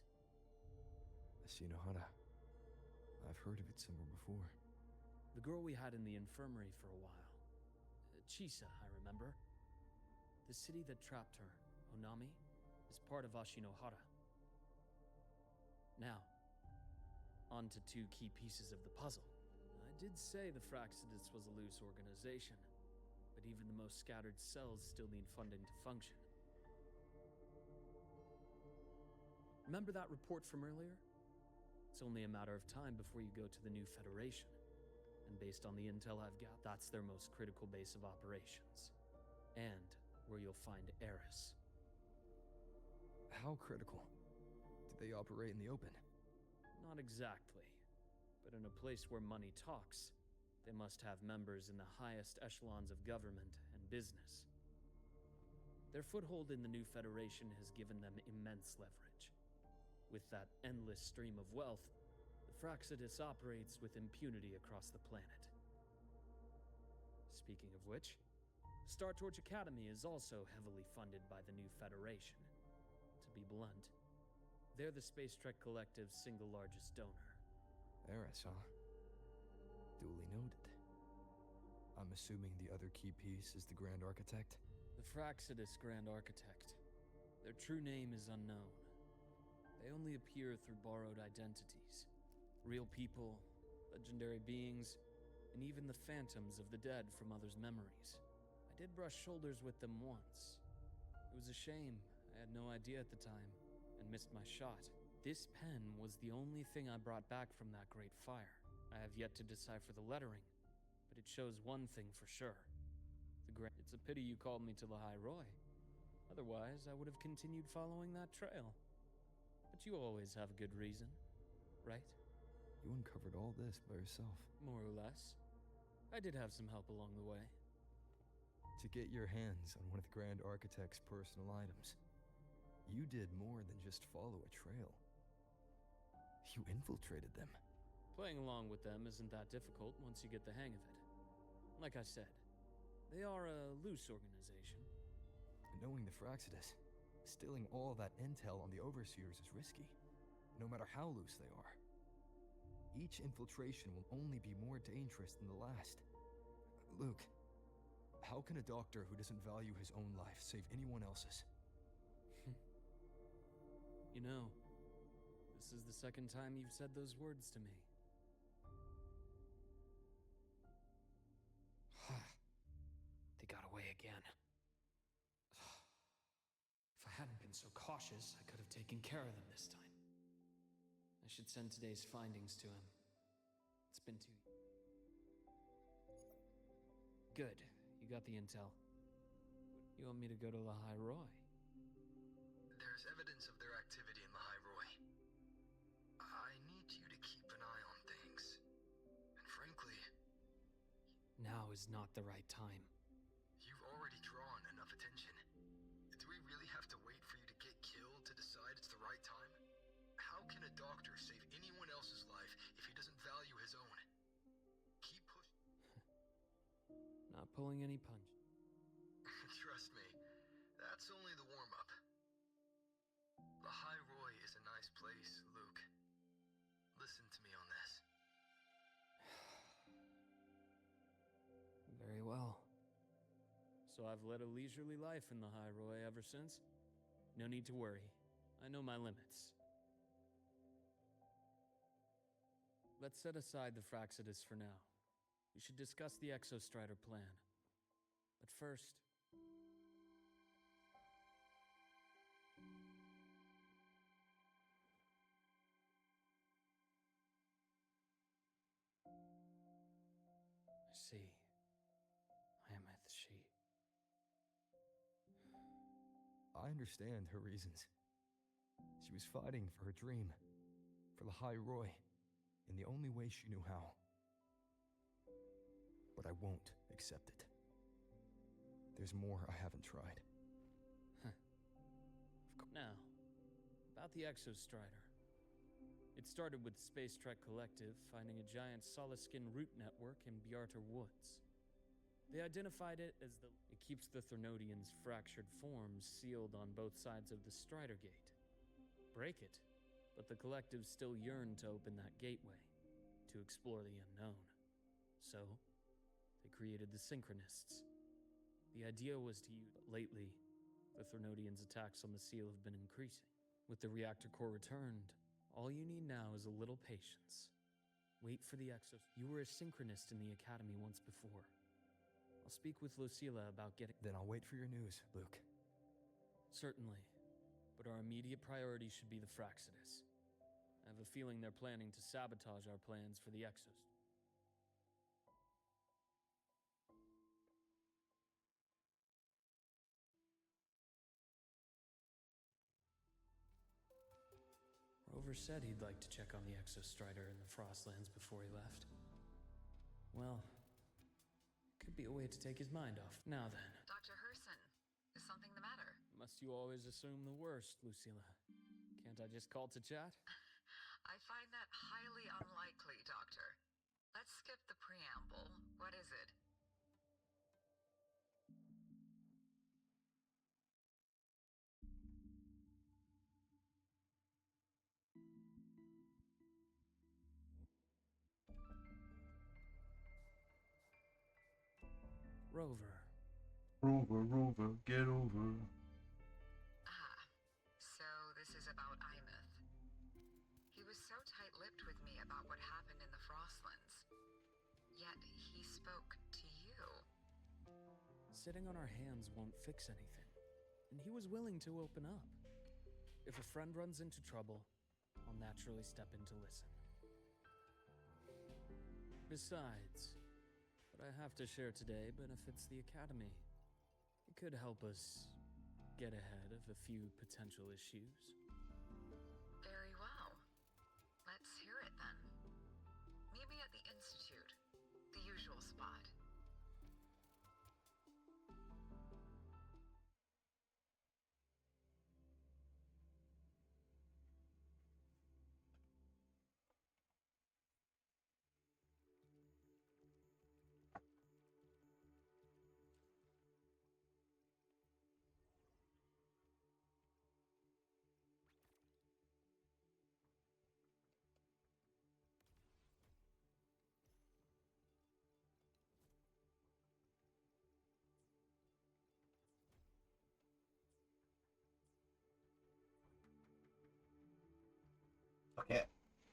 Ashinohara. I've heard of it somewhere before. The girl we had in the infirmary for a while. Chisa, I remember. The city that trapped her, Onami, is part of Ashinohara. Now, on to 2 key pieces of the puzzle. I did say the Fraxidus was a loose organization, but even the most scattered cells still need funding to function. Remember that report from earlier? It's only a matter of time before you go to the new Federation. And based on the intel I've got, that's their most critical base of operations. And where you'll find Eris. How critical? Do they operate in the open? Not exactly. But in a place where money talks, they must have members in the highest echelons of government and business. Their foothold in the new Federation has given them immense leverage. With that endless stream of wealth, the Fraxidus operates with impunity across the planet. Speaking of which, Star Torch Academy is also heavily funded by the new Federation. To be blunt, they're the Space Trek Collective's single largest donor. Eris, huh? Duly noted. I'm assuming the other key piece is the Grand Architect? The Fraxidus Grand Architect. Their true name is unknown. only appear through borrowed identities. Real people, legendary beings, and even the phantoms of the dead from others' memories. I did brush shoulders with them once. It was a shame. I had no idea at the time, and missed my shot. This pen was the only thing I brought back from that great fire. I have yet to decipher the lettering, but it shows one thing for sure. It's a pity you called me to Lahai Roy. Otherwise, I would have continued following that trail. But you always have a good reason, right? You uncovered all this by yourself. More or less. I did have some help along the way. To get your hands on one of the Grand Architect's personal items, you did more than just follow a trail. You infiltrated them. Playing along with them isn't that difficult once you get the hang of it. Like I said, they are a loose organization. Knowing the Fraxidus, stealing all that intel on the Overseers is risky, no matter how loose they are. Each infiltration will only be more dangerous than the last. Luke, how can a doctor who doesn't value his own life save anyone else's? You know, this is the second time you've said those words to me. They got away again. If I hadn't been so cautious, I could have taken care of them this time. I should send today's findings to him. It's been 2 years. Good. You got the intel. You want me to go to Lahai Roy? There's evidence of their activity in Lahai Roy. I need you to keep an eye on things. And frankly... Now is not the right time. You've already drawn enough attention. Do we really have to wait for you to get killed to decide it's the right time? How can a doctor save anyone else's life if he doesn't value his own? Keep pushing. Not pulling any punches. Trust me, that's only the warm-up. Lahai Roy is a nice place, Luke. Listen to me on this. Very well. So I've led a leisurely life in Lahai Roy ever since? No need to worry. I know my limits. Let's set aside the Fraxidus for now. We should discuss the Exostrider plan. But first... I see. Mammoth sheep. I understand her reasons. She was fighting for her dream, for Lahai Roy, in the only way she knew how. But I won't accept it. There's more I haven't tried. Now, about the Exostrider. It started with the Space Trek Collective finding a giant solid-skin root network in Bjartar Woods. They identified it as it keeps the Thernodians' fractured forms sealed on both sides of the Strider Gate. Break it, but the Collective still yearned to open that gateway, to explore the unknown. So, they created the Synchronists. The idea was to use, but lately, the Thernodians' attacks on the seal have been increasing. With the reactor core returned, all you need now is a little patience. Wait for the Exos. You were a Synchronist in the Academy once before. I'll speak with Lucilla about getting... Then I'll wait for your news, Luke. Certainly. But our immediate priority should be the Fraxidus. I have a feeling they're planning to sabotage our plans for the Exos. Rover said he'd like to check on the Exostrider in the Frostlands before he left. Well, could be a way to take his mind off. Now then. Dr. Herson, is something the matter? Must you always assume the worst, Lucilla? Can't I just call to chat? I find that highly unlikely, Doctor. Let's skip the preamble. What is it? Rover. Rover, get over. Ah, so this is about Imeth. was so tight-lipped with me about what happened in the Frostlands. Yet he spoke to you. Sitting on our hands won't fix anything, and he was willing to open up. If a friend runs into trouble, I'll naturally step in to listen. Besides, what I have to share today benefits the Academy. It could help us get ahead of a few potential issues. Very well. Let's hear it then. Meet me at the Institute, the usual spot. Okay,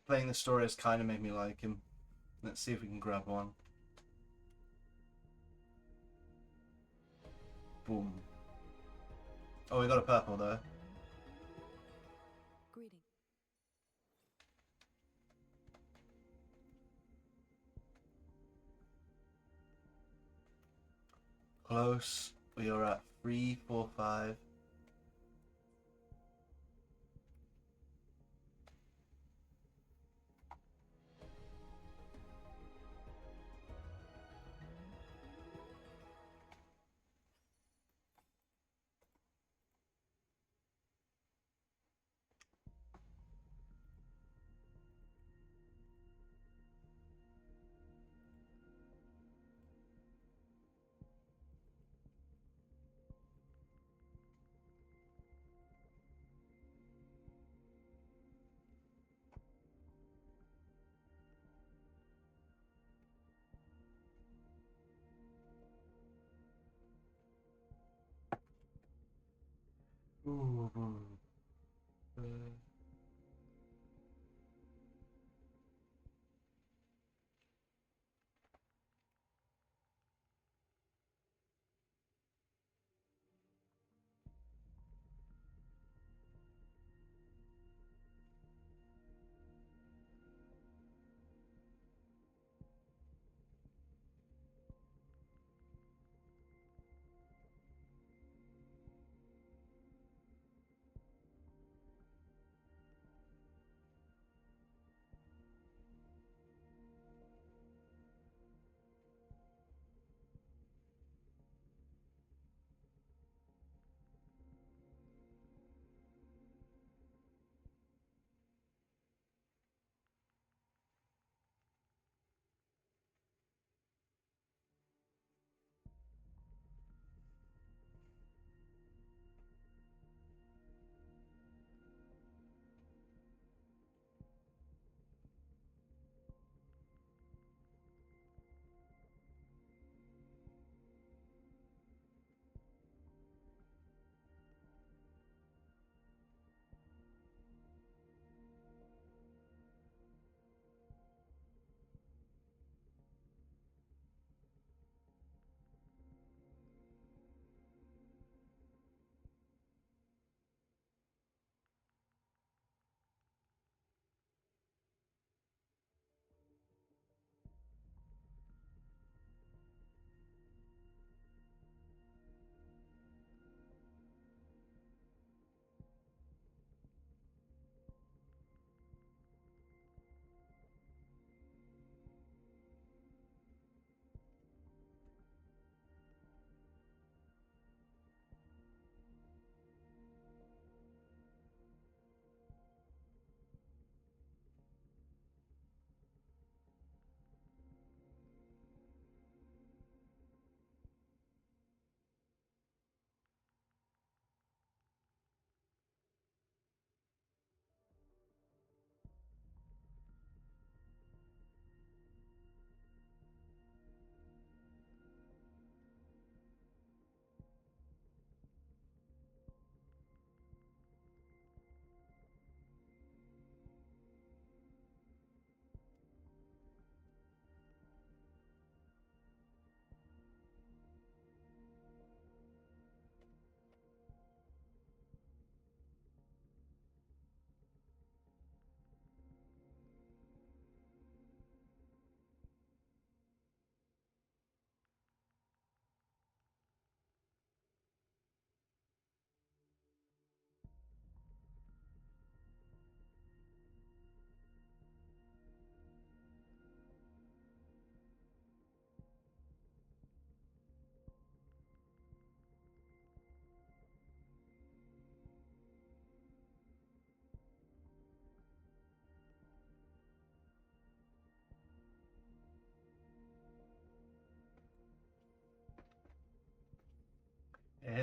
playing the story has kind of made me like him. Let's see if we can grab one. Boom. Oh, we got a purple though. Greeting. Close. We are at 3, 4, 5. Ooh.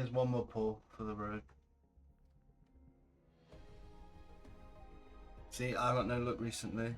There's one more pull for the road. See, I got no luck recently.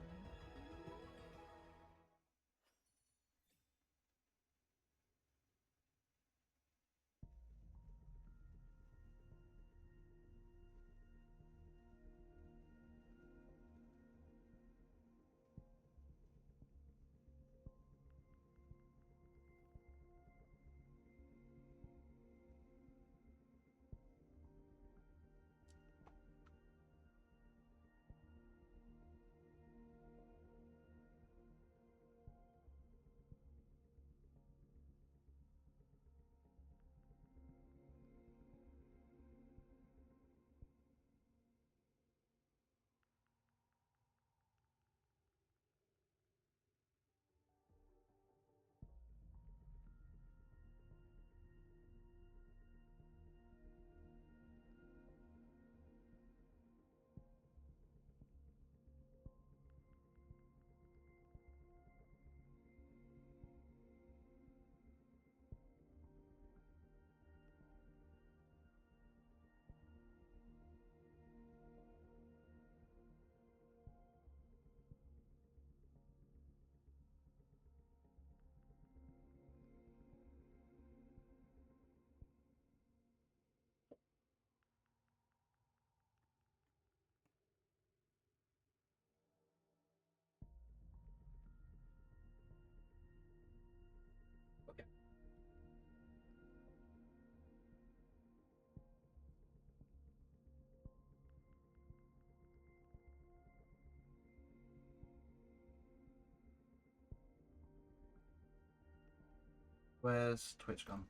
Where's Twitch gone?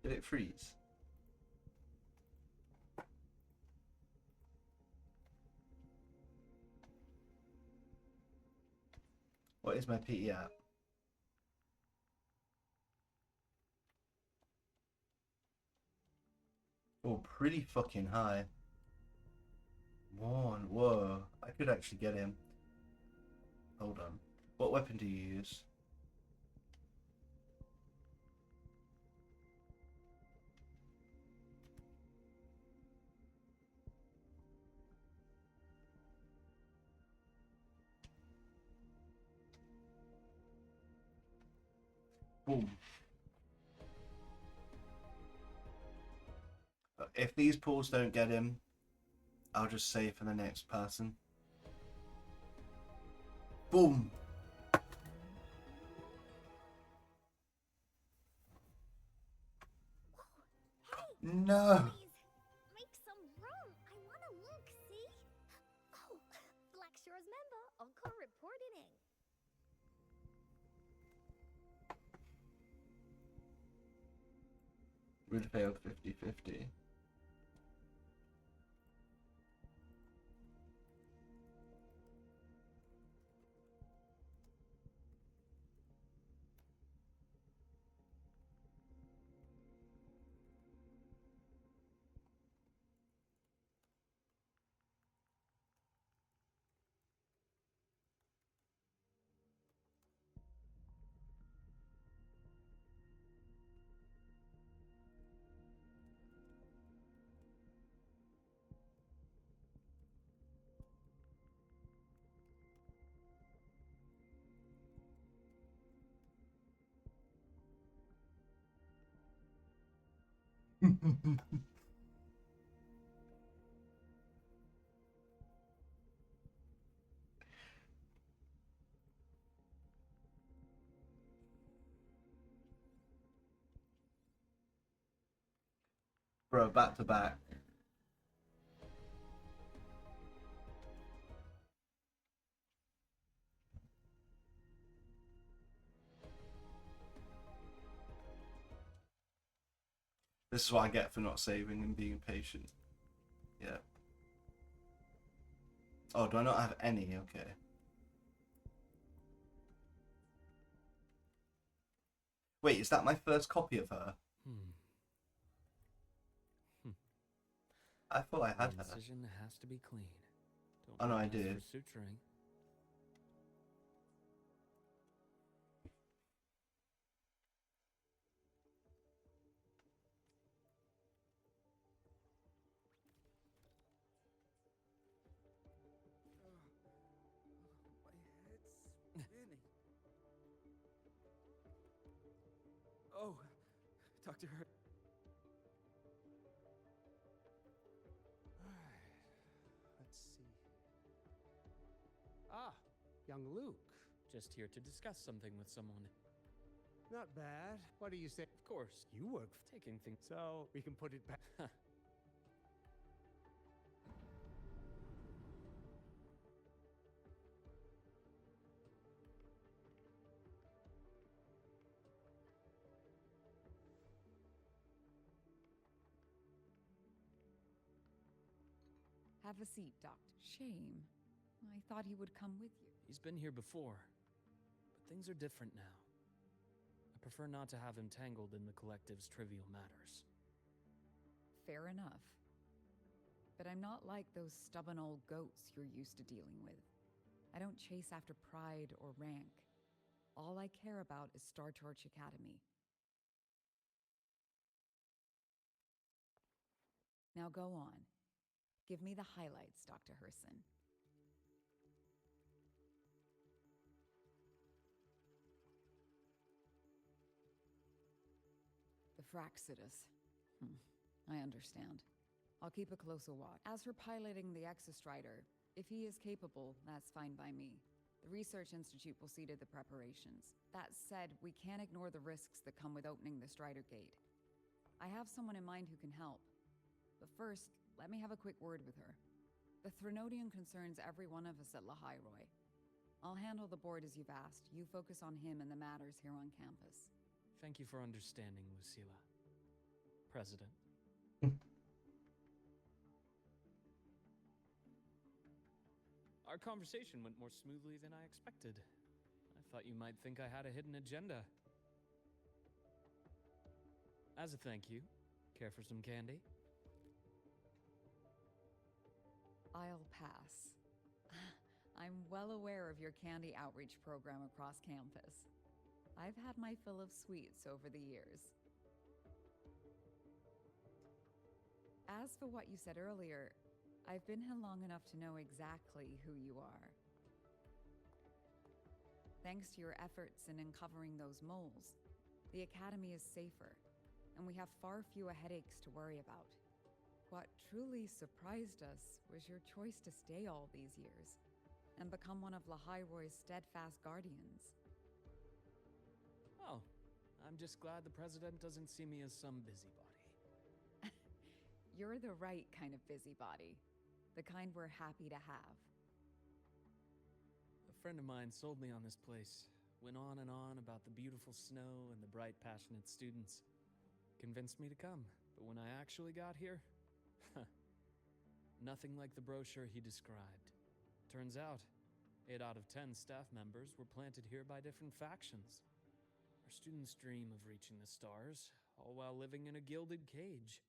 Did it freeze? What is my PT at? Oh, pretty fucking high. One, whoa. I could actually get him. Hold on. What weapon do you use? Boom. If these pulls don't get him, I'll just save for the next person. Boom. No. Please, make some room. I want to look, see? Oh, Black Shore's member. Encore reporting. Would failed 50-50. Bro, back to back. This is what I get for not saving and being patient. Yeah. Oh, do I not have any? Okay. Wait, is that my first copy of her? I thought I had her. Incision has to be clean. Don't Oh no, I mess did. for suturing. Dr. Hurt. Let's see. Ah, young Luke. Just here to discuss something with someone. Not bad. What do you say? Of course. You work Taking things. so we can put it back. Have a seat, Doctor. Shame. I thought he would come with you. He's been here before, but things are different now. I prefer not to have him tangled in the collective's trivial matters. Fair enough. But I'm not like those stubborn old goats you're used to dealing with. I don't chase after pride or rank. All I care about is Star Torch Academy. Now go on. Give me the highlights, Dr. Herson. The Fraxidus. I understand. I'll keep a closer watch. As for piloting the Exostrider, if he is capable, that's fine by me. The Research Institute will see to the preparations. That said, we can't ignore the risks that come with opening the Strider Gate. I have someone in mind who can help. But first, let me have a quick word with her. The Threnodian concerns every one of us at Lahairoi. I'll handle the board as you've asked. You focus on him and the matters here on campus. Thank you for understanding, Lucilla. President. Our conversation went more smoothly than I expected. I thought you might think I had a hidden agenda. As a thank you, care for some candy? I'll pass. I'm well aware of your candy outreach program across campus. I've had my fill of sweets over the years. As for what you said earlier, I've been here long enough to know exactly who you are. Thanks to your efforts in uncovering those moles, the Academy is safer, and we have far fewer headaches to worry about. What truly surprised us was your choice to stay all these years and become one of Lahairoi's steadfast guardians. Oh, I'm just glad the president doesn't see me as some busybody. You're the right kind of busybody, the kind we're happy to have. A friend of mine sold me on this place, went on and on about the beautiful snow and the bright, passionate students. Convinced me to come, but when I actually got here, nothing like the brochure he described. Turns out, 8 out of 10 staff members were planted here by different factions. Our students dream of reaching the stars, all while living in a gilded cage.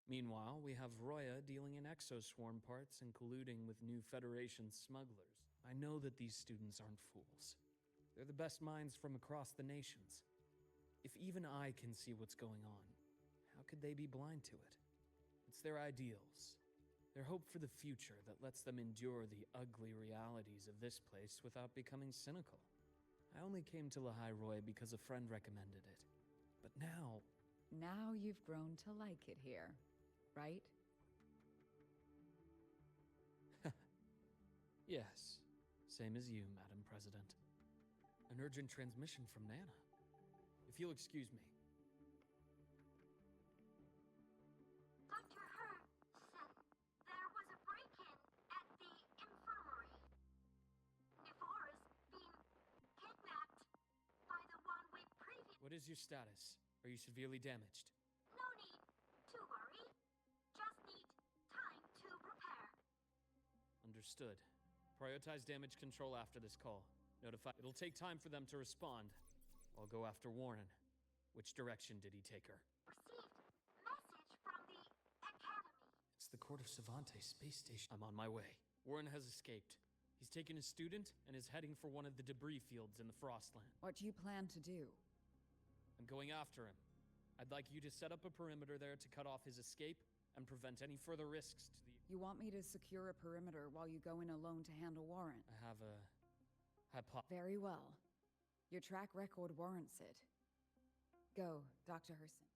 Meanwhile, we have Roya dealing in exoswarm parts and colluding with new Federation smugglers. I know that these students aren't fools. They're the best minds from across the nations. If even I can see what's going on, how could they be blind to it? It's their ideals, their hope for the future that lets them endure the ugly realities of this place without becoming cynical. I only came to Lahairoi because a friend recommended it. But now... Now you've grown to like it here, right? Yes, same as you, Madam President. An urgent transmission from Nana. If you'll excuse me. Dr. Hurson, there was a break-in at the infirmary. Nivara's been kidnapped by the one we previously... What is your status? Are you severely damaged? No need to worry. Just need time to prepare. Understood. Prioritize damage control after this call. Notify... It'll take time for them to respond. I'll go after Warren. Which direction did he take her? Received message from the Academy. It's the Court of Savante space station. I'm on my way. Warren has escaped. He's taken a student and is heading for one of the debris fields in the Frostland. What do you plan to do? I'm going after him. I'd like you to set up a perimeter there to cut off his escape and prevent any further risks to the... You want me to secure a perimeter while you go in alone to handle Warren? I have a... Very well. Your track record warrants it. Go, Dr. Herson.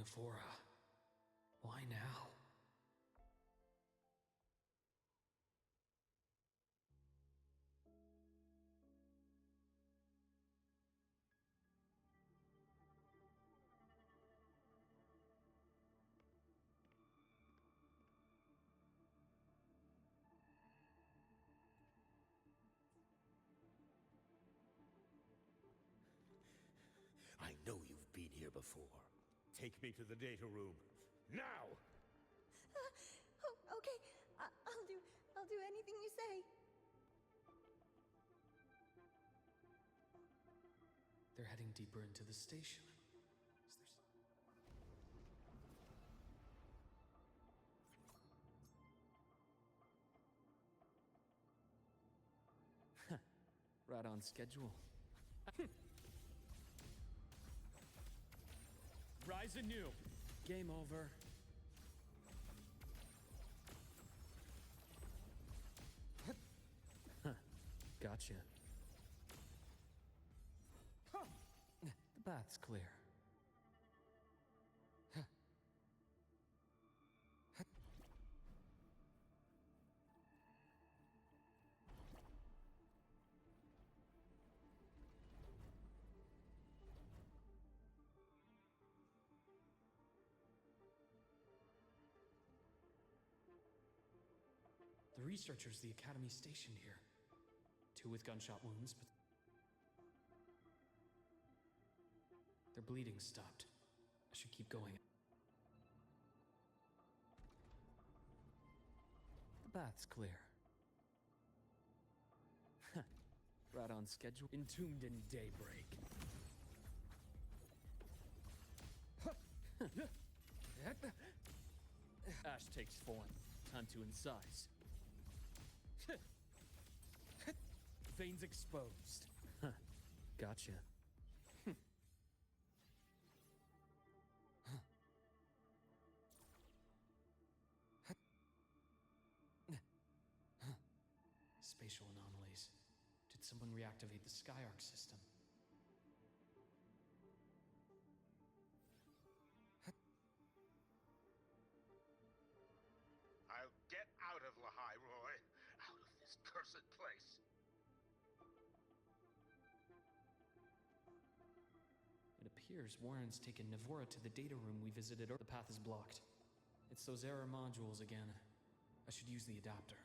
Nephora. Why now? I know you've been here before. Take me to the data room. Now! Oh, okay. I'll do anything you say. They're heading deeper into the station. Right on schedule. Rise anew. Game over. Huh. Gotcha. The bath's clear. The researchers the Academy stationed here. 2 with gunshot wounds, but their bleeding stopped. I should keep going. The bath's clear. Right on schedule. Entombed in daybreak. Ash takes form. Time to incise. Veins exposed. Gotcha. Spatial anomalies. Did someone reactivate the Skyarc system? I'll get out of Lahai Roy. Out of this cursed place. It appears Warren's taken Navora to the data room we visited. The path is blocked. It's those error modules again. I should use the adapter.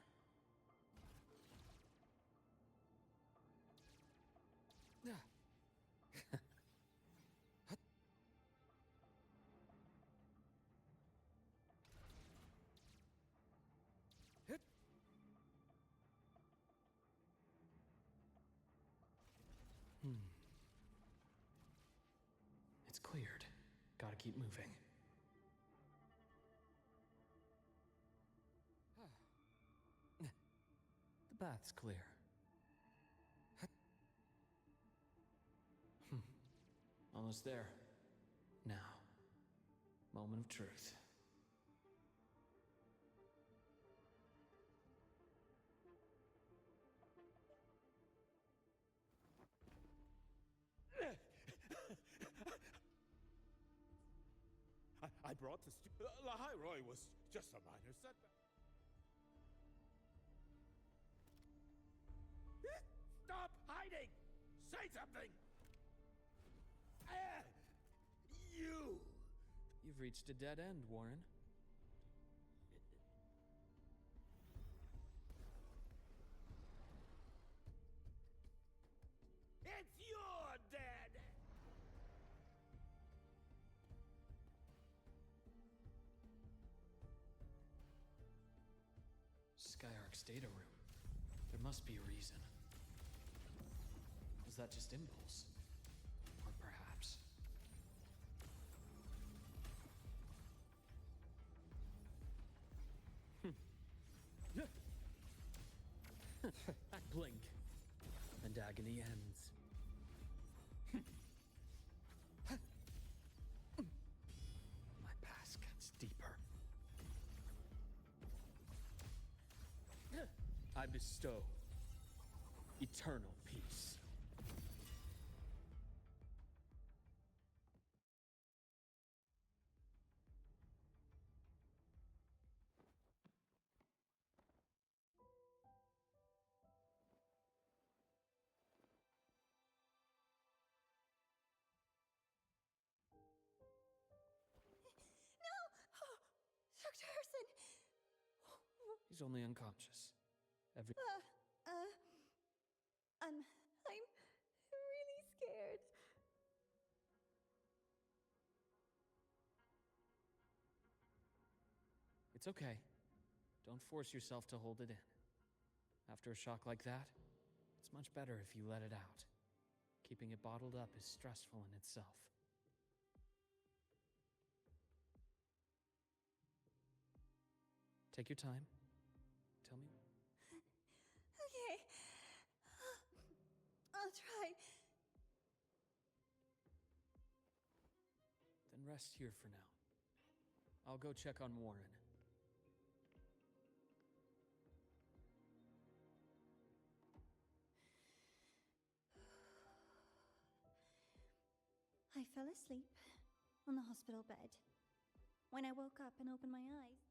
It's cleared. Gotta keep moving. The bath's clear. Almost there. Now, moment of truth. I brought the Lahai Roy was just a minor setback. Stop hiding! Say something! You! You've reached a dead end, Warren. It's your dead! Skyarc's data room. There must be a reason. Was that just impulse? Or perhaps... I blink, and agony ends. My past gets deeper. I bestow eternal peace. Harrison! He's only unconscious. I'm really scared. It's okay. Don't force yourself to hold it in. After a shock like that, it's much better if you let it out. Keeping it bottled up is stressful in itself. Take your time. Tell me. Okay. I'll try. Then rest here for now. I'll go check on Warren. I fell asleep on the hospital bed. When I woke up and opened my eyes,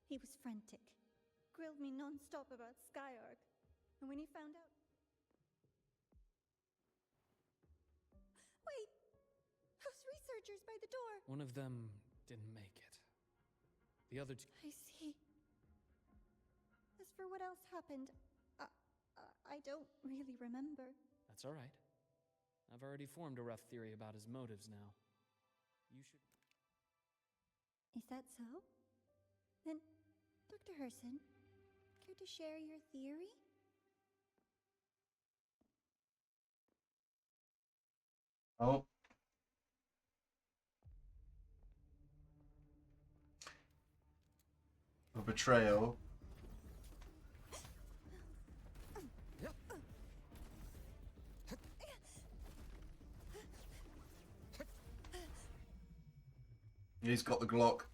he was frantic, grilled me non-stop about Skyark, and when he found out... Wait! Those researchers by the door! One of them didn't make it. The other two... I see. As for what else happened, I don't really remember. That's all right. I've already formed a rough theory about his motives now. You should... Is that so? Then, Dr. Herson, care to share your theory? Oh. A betrayal. He's got the Glock.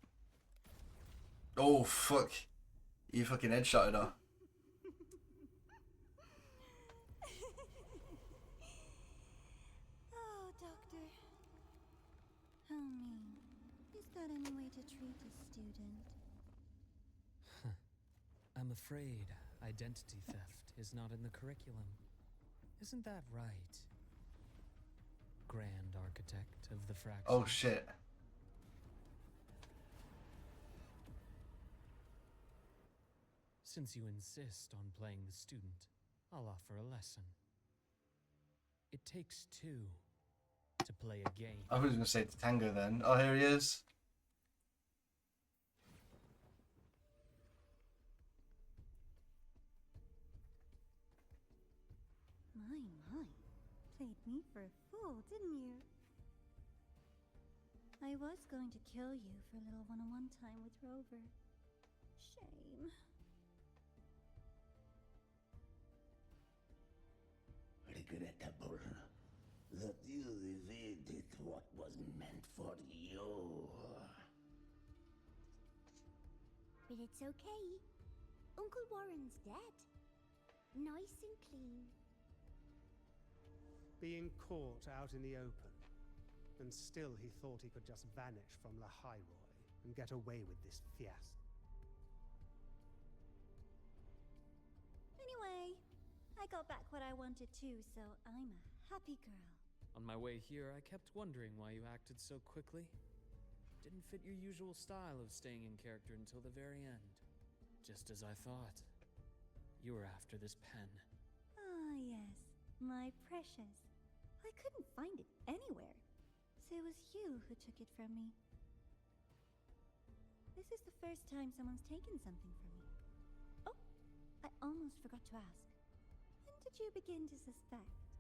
Oh, fuck. You fucking headshotted her. Oh, Doctor. How mean. Is that any way to treat a student? I'm afraid identity theft is not in the curriculum. Isn't that right? Grand Architect of the Fraction. Oh, shit. Since you insist on playing the student, I'll offer a lesson. It takes two to play a game. I was going to say to Tango then. Oh, here he is. My. Played me for a fool, didn't you? I was going to kill you for a little one-on-one time with Rover. Shame. Regrettable that you evaded what was meant for you. But it's okay. Uncle Warren's dead. Nice and clean. Being caught out in the open, and still he thought he could just vanish from La High Roy and get away with this fiasco. Anyway, I got back what I wanted too, so I'm a happy girl. On my way here, I kept wondering why you acted so quickly. Didn't fit your usual style of staying in character until the very end. Just as I thought. You were after this pen. Ah, yes. My precious. I couldn't find it anywhere. So it was you who took it from me. This is the first time someone's taken something from me. Oh, I almost forgot to ask. When did you begin to suspect?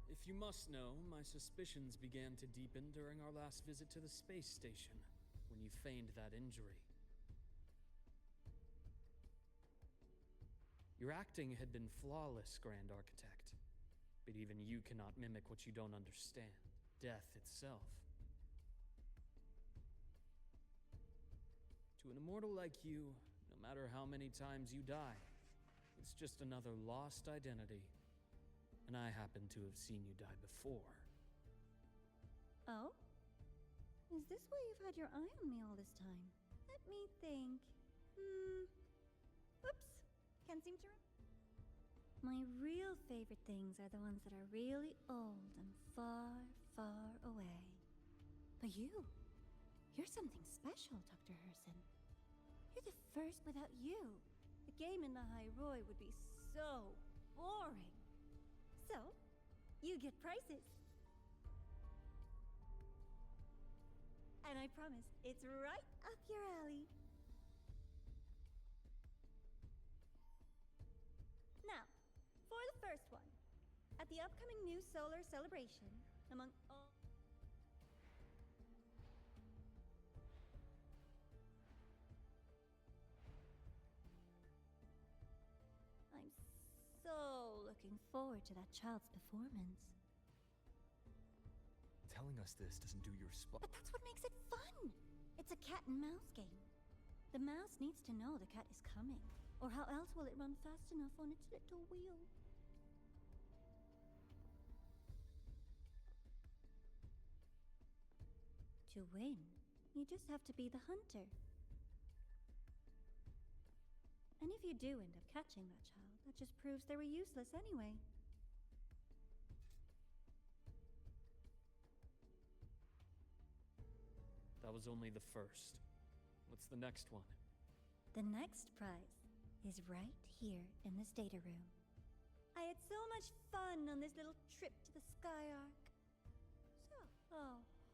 If you must know, my suspicions began to deepen during our last visit to the space station, when you feigned that injury. Your acting had been flawless, Grand Architect. But even you cannot mimic what you don't understand. Death itself. To an immortal like you, no matter how many times you die, it's just another lost identity. And I happen to have seen you die before. Oh? Is this why you've had your eye on me all this time? Let me think. Oops. Can't seem to remember. My real favorite things are the ones that are really old and far, far away. But you You're something special, Dr. Herson. You're the first without you. The game in the High Roy would be so boring. So, you get prizes. And I promise, it's right up your alley. Now, for the first one. At the upcoming new solar celebration, among all... I'm so looking forward to that child's performance. Telling us this doesn't do your spot. But that's what makes it fun! It's a cat and mouse game. The mouse needs to know the cat is coming, or how else will it run fast enough on its little wheel? To win, you just have to be the hunter. And if you do end up catching that child, that just proves they were useless anyway. That was only the first. What's the next one? The next prize is right here in this data room. I had so much fun on this little trip to the Skyark. So,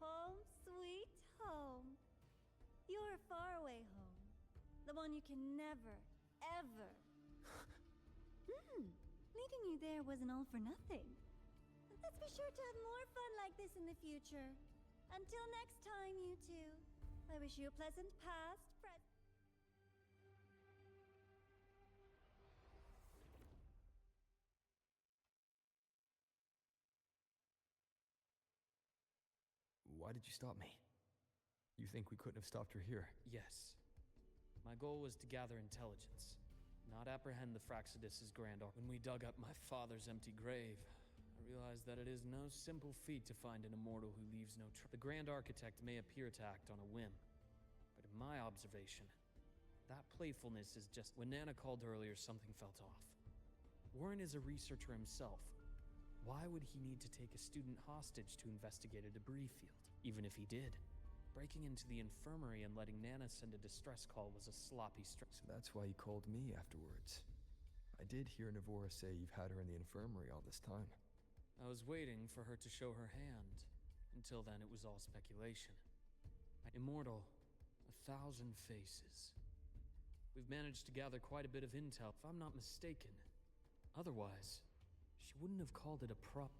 home sweet home. Your faraway home. The one you can never, ever... Leading you there wasn't all for nothing. Let's be sure to have more fun like this in the future. Until next time, you two. I wish you a pleasant past, present... Why did you stop me? You think we couldn't have stopped her here? Yes. My goal was to gather intelligence, not apprehend the Fraxidus' grand arc. When we dug up my father's empty grave, I realized that it is no simple feat to find an immortal who leaves no trace. The Grand Architect may appear to act on a whim, but in my observation, that playfulness is just... When Nana called earlier, something felt off. Warren is a researcher himself. Why would he need to take a student hostage to investigate a debris field? Even if he did, breaking into the infirmary and letting Nana send a distress call was a sloppy strike. So that's why you called me afterwards. I did hear Navora say you've had her in the infirmary all this time. I was waiting for her to show her hand. Until then, it was all speculation. Immortal, 1,000 faces. We've managed to gather quite a bit of intel, if I'm not mistaken. Otherwise, she wouldn't have called it a prop.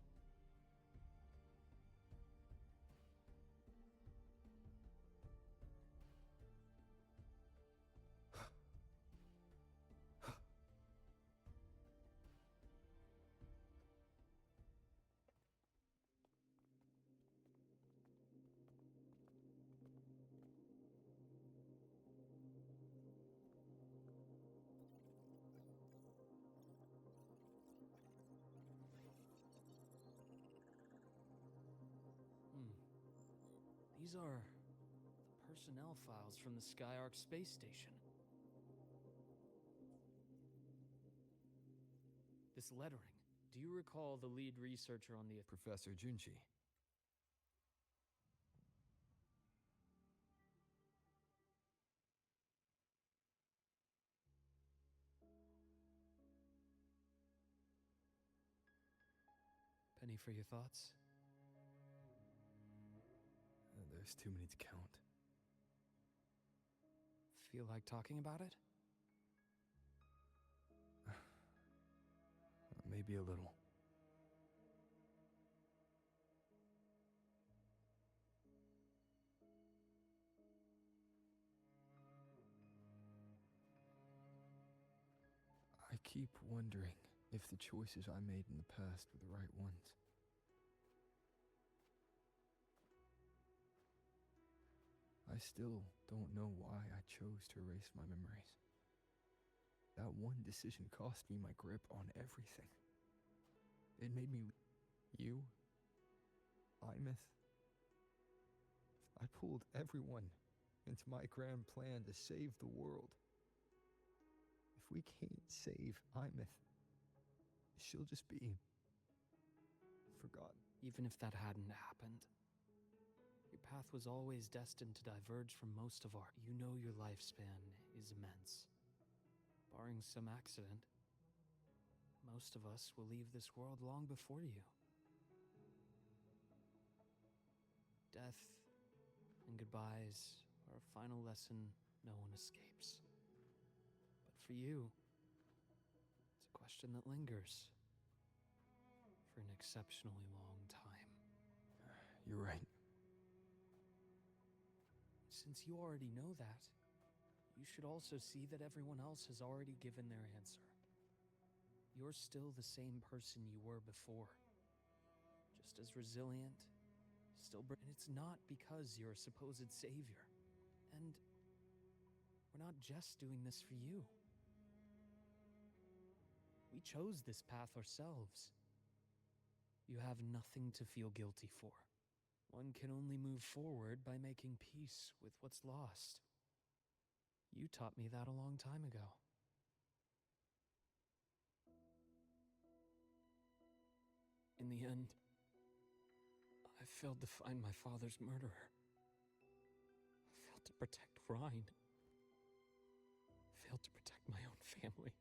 These are the personnel files from the Skyark space station. This lettering. Do you recall the lead researcher on the... Professor Junshi. Penny for your thoughts? There's too many to count. Feel like talking about it? Maybe a little. I keep wondering if the choices I made in the past were the right ones. I still don't know why I chose to erase my memories. That one decision cost me my grip on everything. It made me... You, Imeth. I pulled everyone into my grand plan to save the world. If we can't save Imeth, she'll just be... forgotten. Even if that hadn't happened, your path was always destined to diverge from most of our. You know your lifespan is immense. Barring some accident, most of us will leave this world long before you. Death and goodbyes are a final lesson no one escapes. But for you, it's a question that lingers for an exceptionally long time. You're right. Since you already know that, you should also see that everyone else has already given their answer. You're still the same person you were before. Just as resilient, and it's not because you're a supposed savior. And we're not just doing this for you. We chose this path ourselves. You have nothing to feel guilty for. One can only move forward by making peace with what's lost. You taught me that a long time ago. In the end, I failed to find my father's murderer. I failed to protect Rhine. I failed to protect my own family.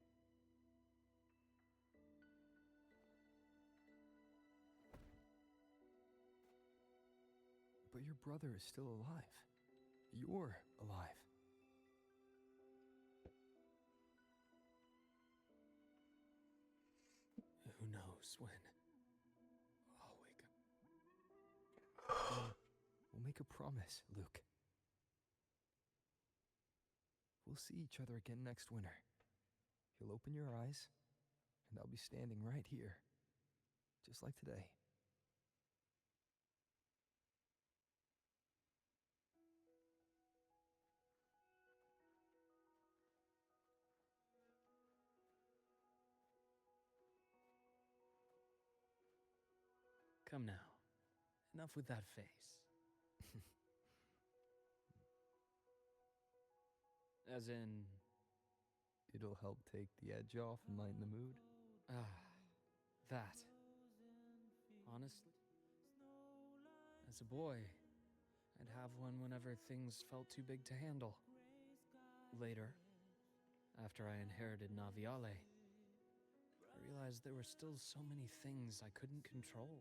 But your brother is still alive. You're alive. Who knows when I'll wake up. We'll make a promise, Luke. We'll see each other again next winter. You'll open your eyes, and I'll be standing right here, just like today. Come now. Enough with that face. As in... It'll help take the edge off and lighten the mood. That. Honestly, as a boy, I'd have one whenever things felt too big to handle. Later, after I inherited Naviale, I realized there were still so many things I couldn't control.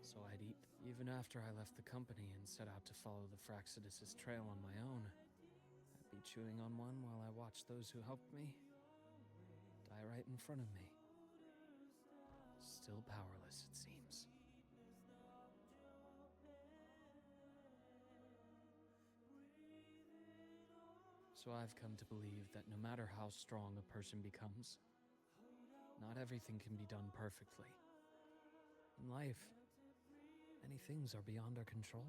So I'd eat. Even after I left the company and set out to follow the Fraxidus' trail on my own, I'd be chewing on one while I watched those who helped me die right in front of me. Still powerless, it seems. So I've come to believe that no matter how strong a person becomes, not everything can be done perfectly. In life, many things are beyond our control.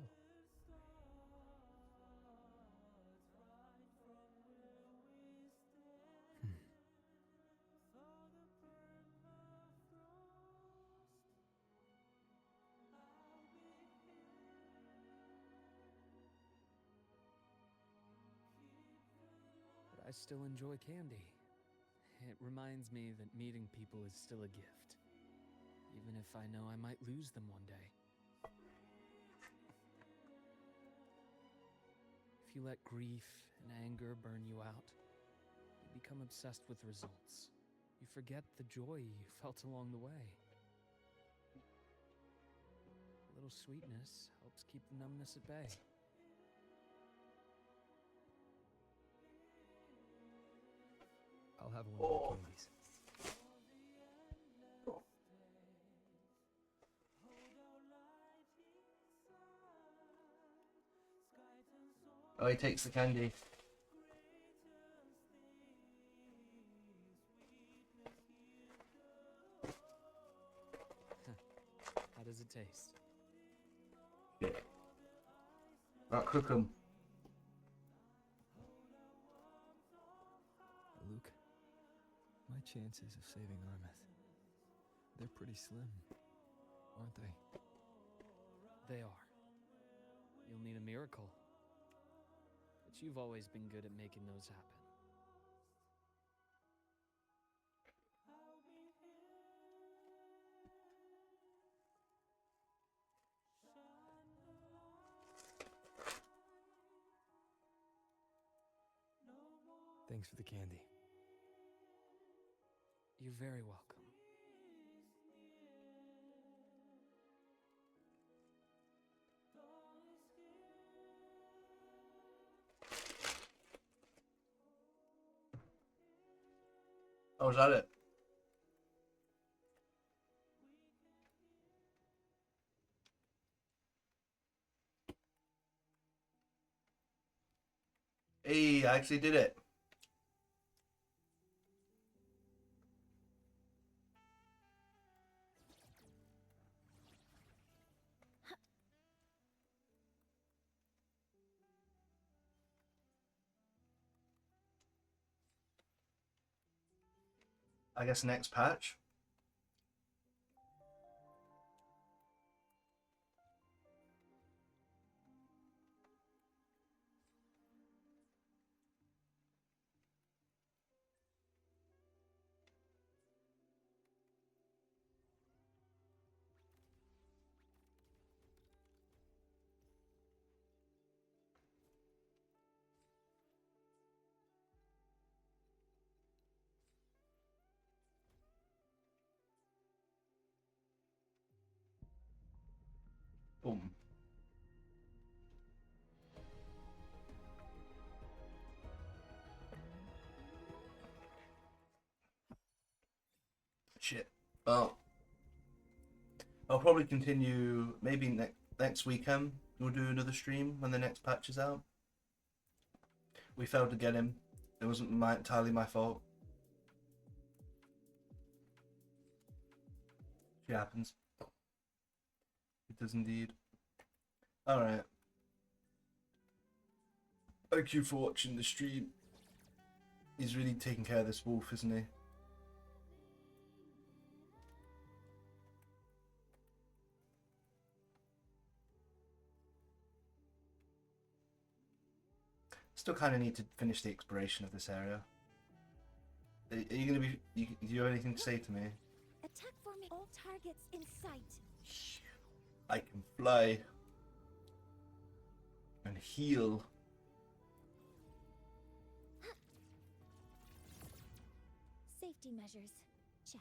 But I still enjoy candy. It reminds me that meeting people is still a gift, even if I know I might lose them one day. If you let grief and anger burn you out, you become obsessed with results. You forget the joy you felt along the way. A little sweetness helps keep the numbness at bay. I'll have one of the candies. Oh, he takes the candy. How does it taste? Shit. Right, cook 'em. Luke, my chances of saving Armeth, they're pretty slim, aren't they? They are. You'll need a miracle. But you've always been good at making those happen. Thanks for the candy. You're very welcome. Oh, is that it? Hey, I actually did it. I guess next patch. Boom. Shit. Well, I'll probably continue. Maybe next weekend we'll do another stream when the next patch is out. We failed to get him. It wasn't entirely my fault. It happens. It does indeed. Alright. Thank you for watching the stream. He's really taking care of this wolf, isn't he? Still kind of need to finish the exploration of this area. Are you going to be... do you have anything to say to me? Attack for me. All targets in sight. I can fly. And heal. Safety measures. Check.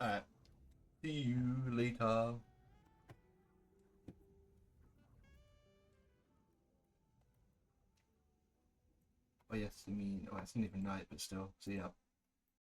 Alright. See you later. Oh yes, I mean, oh, it's not even night, but still. See ya.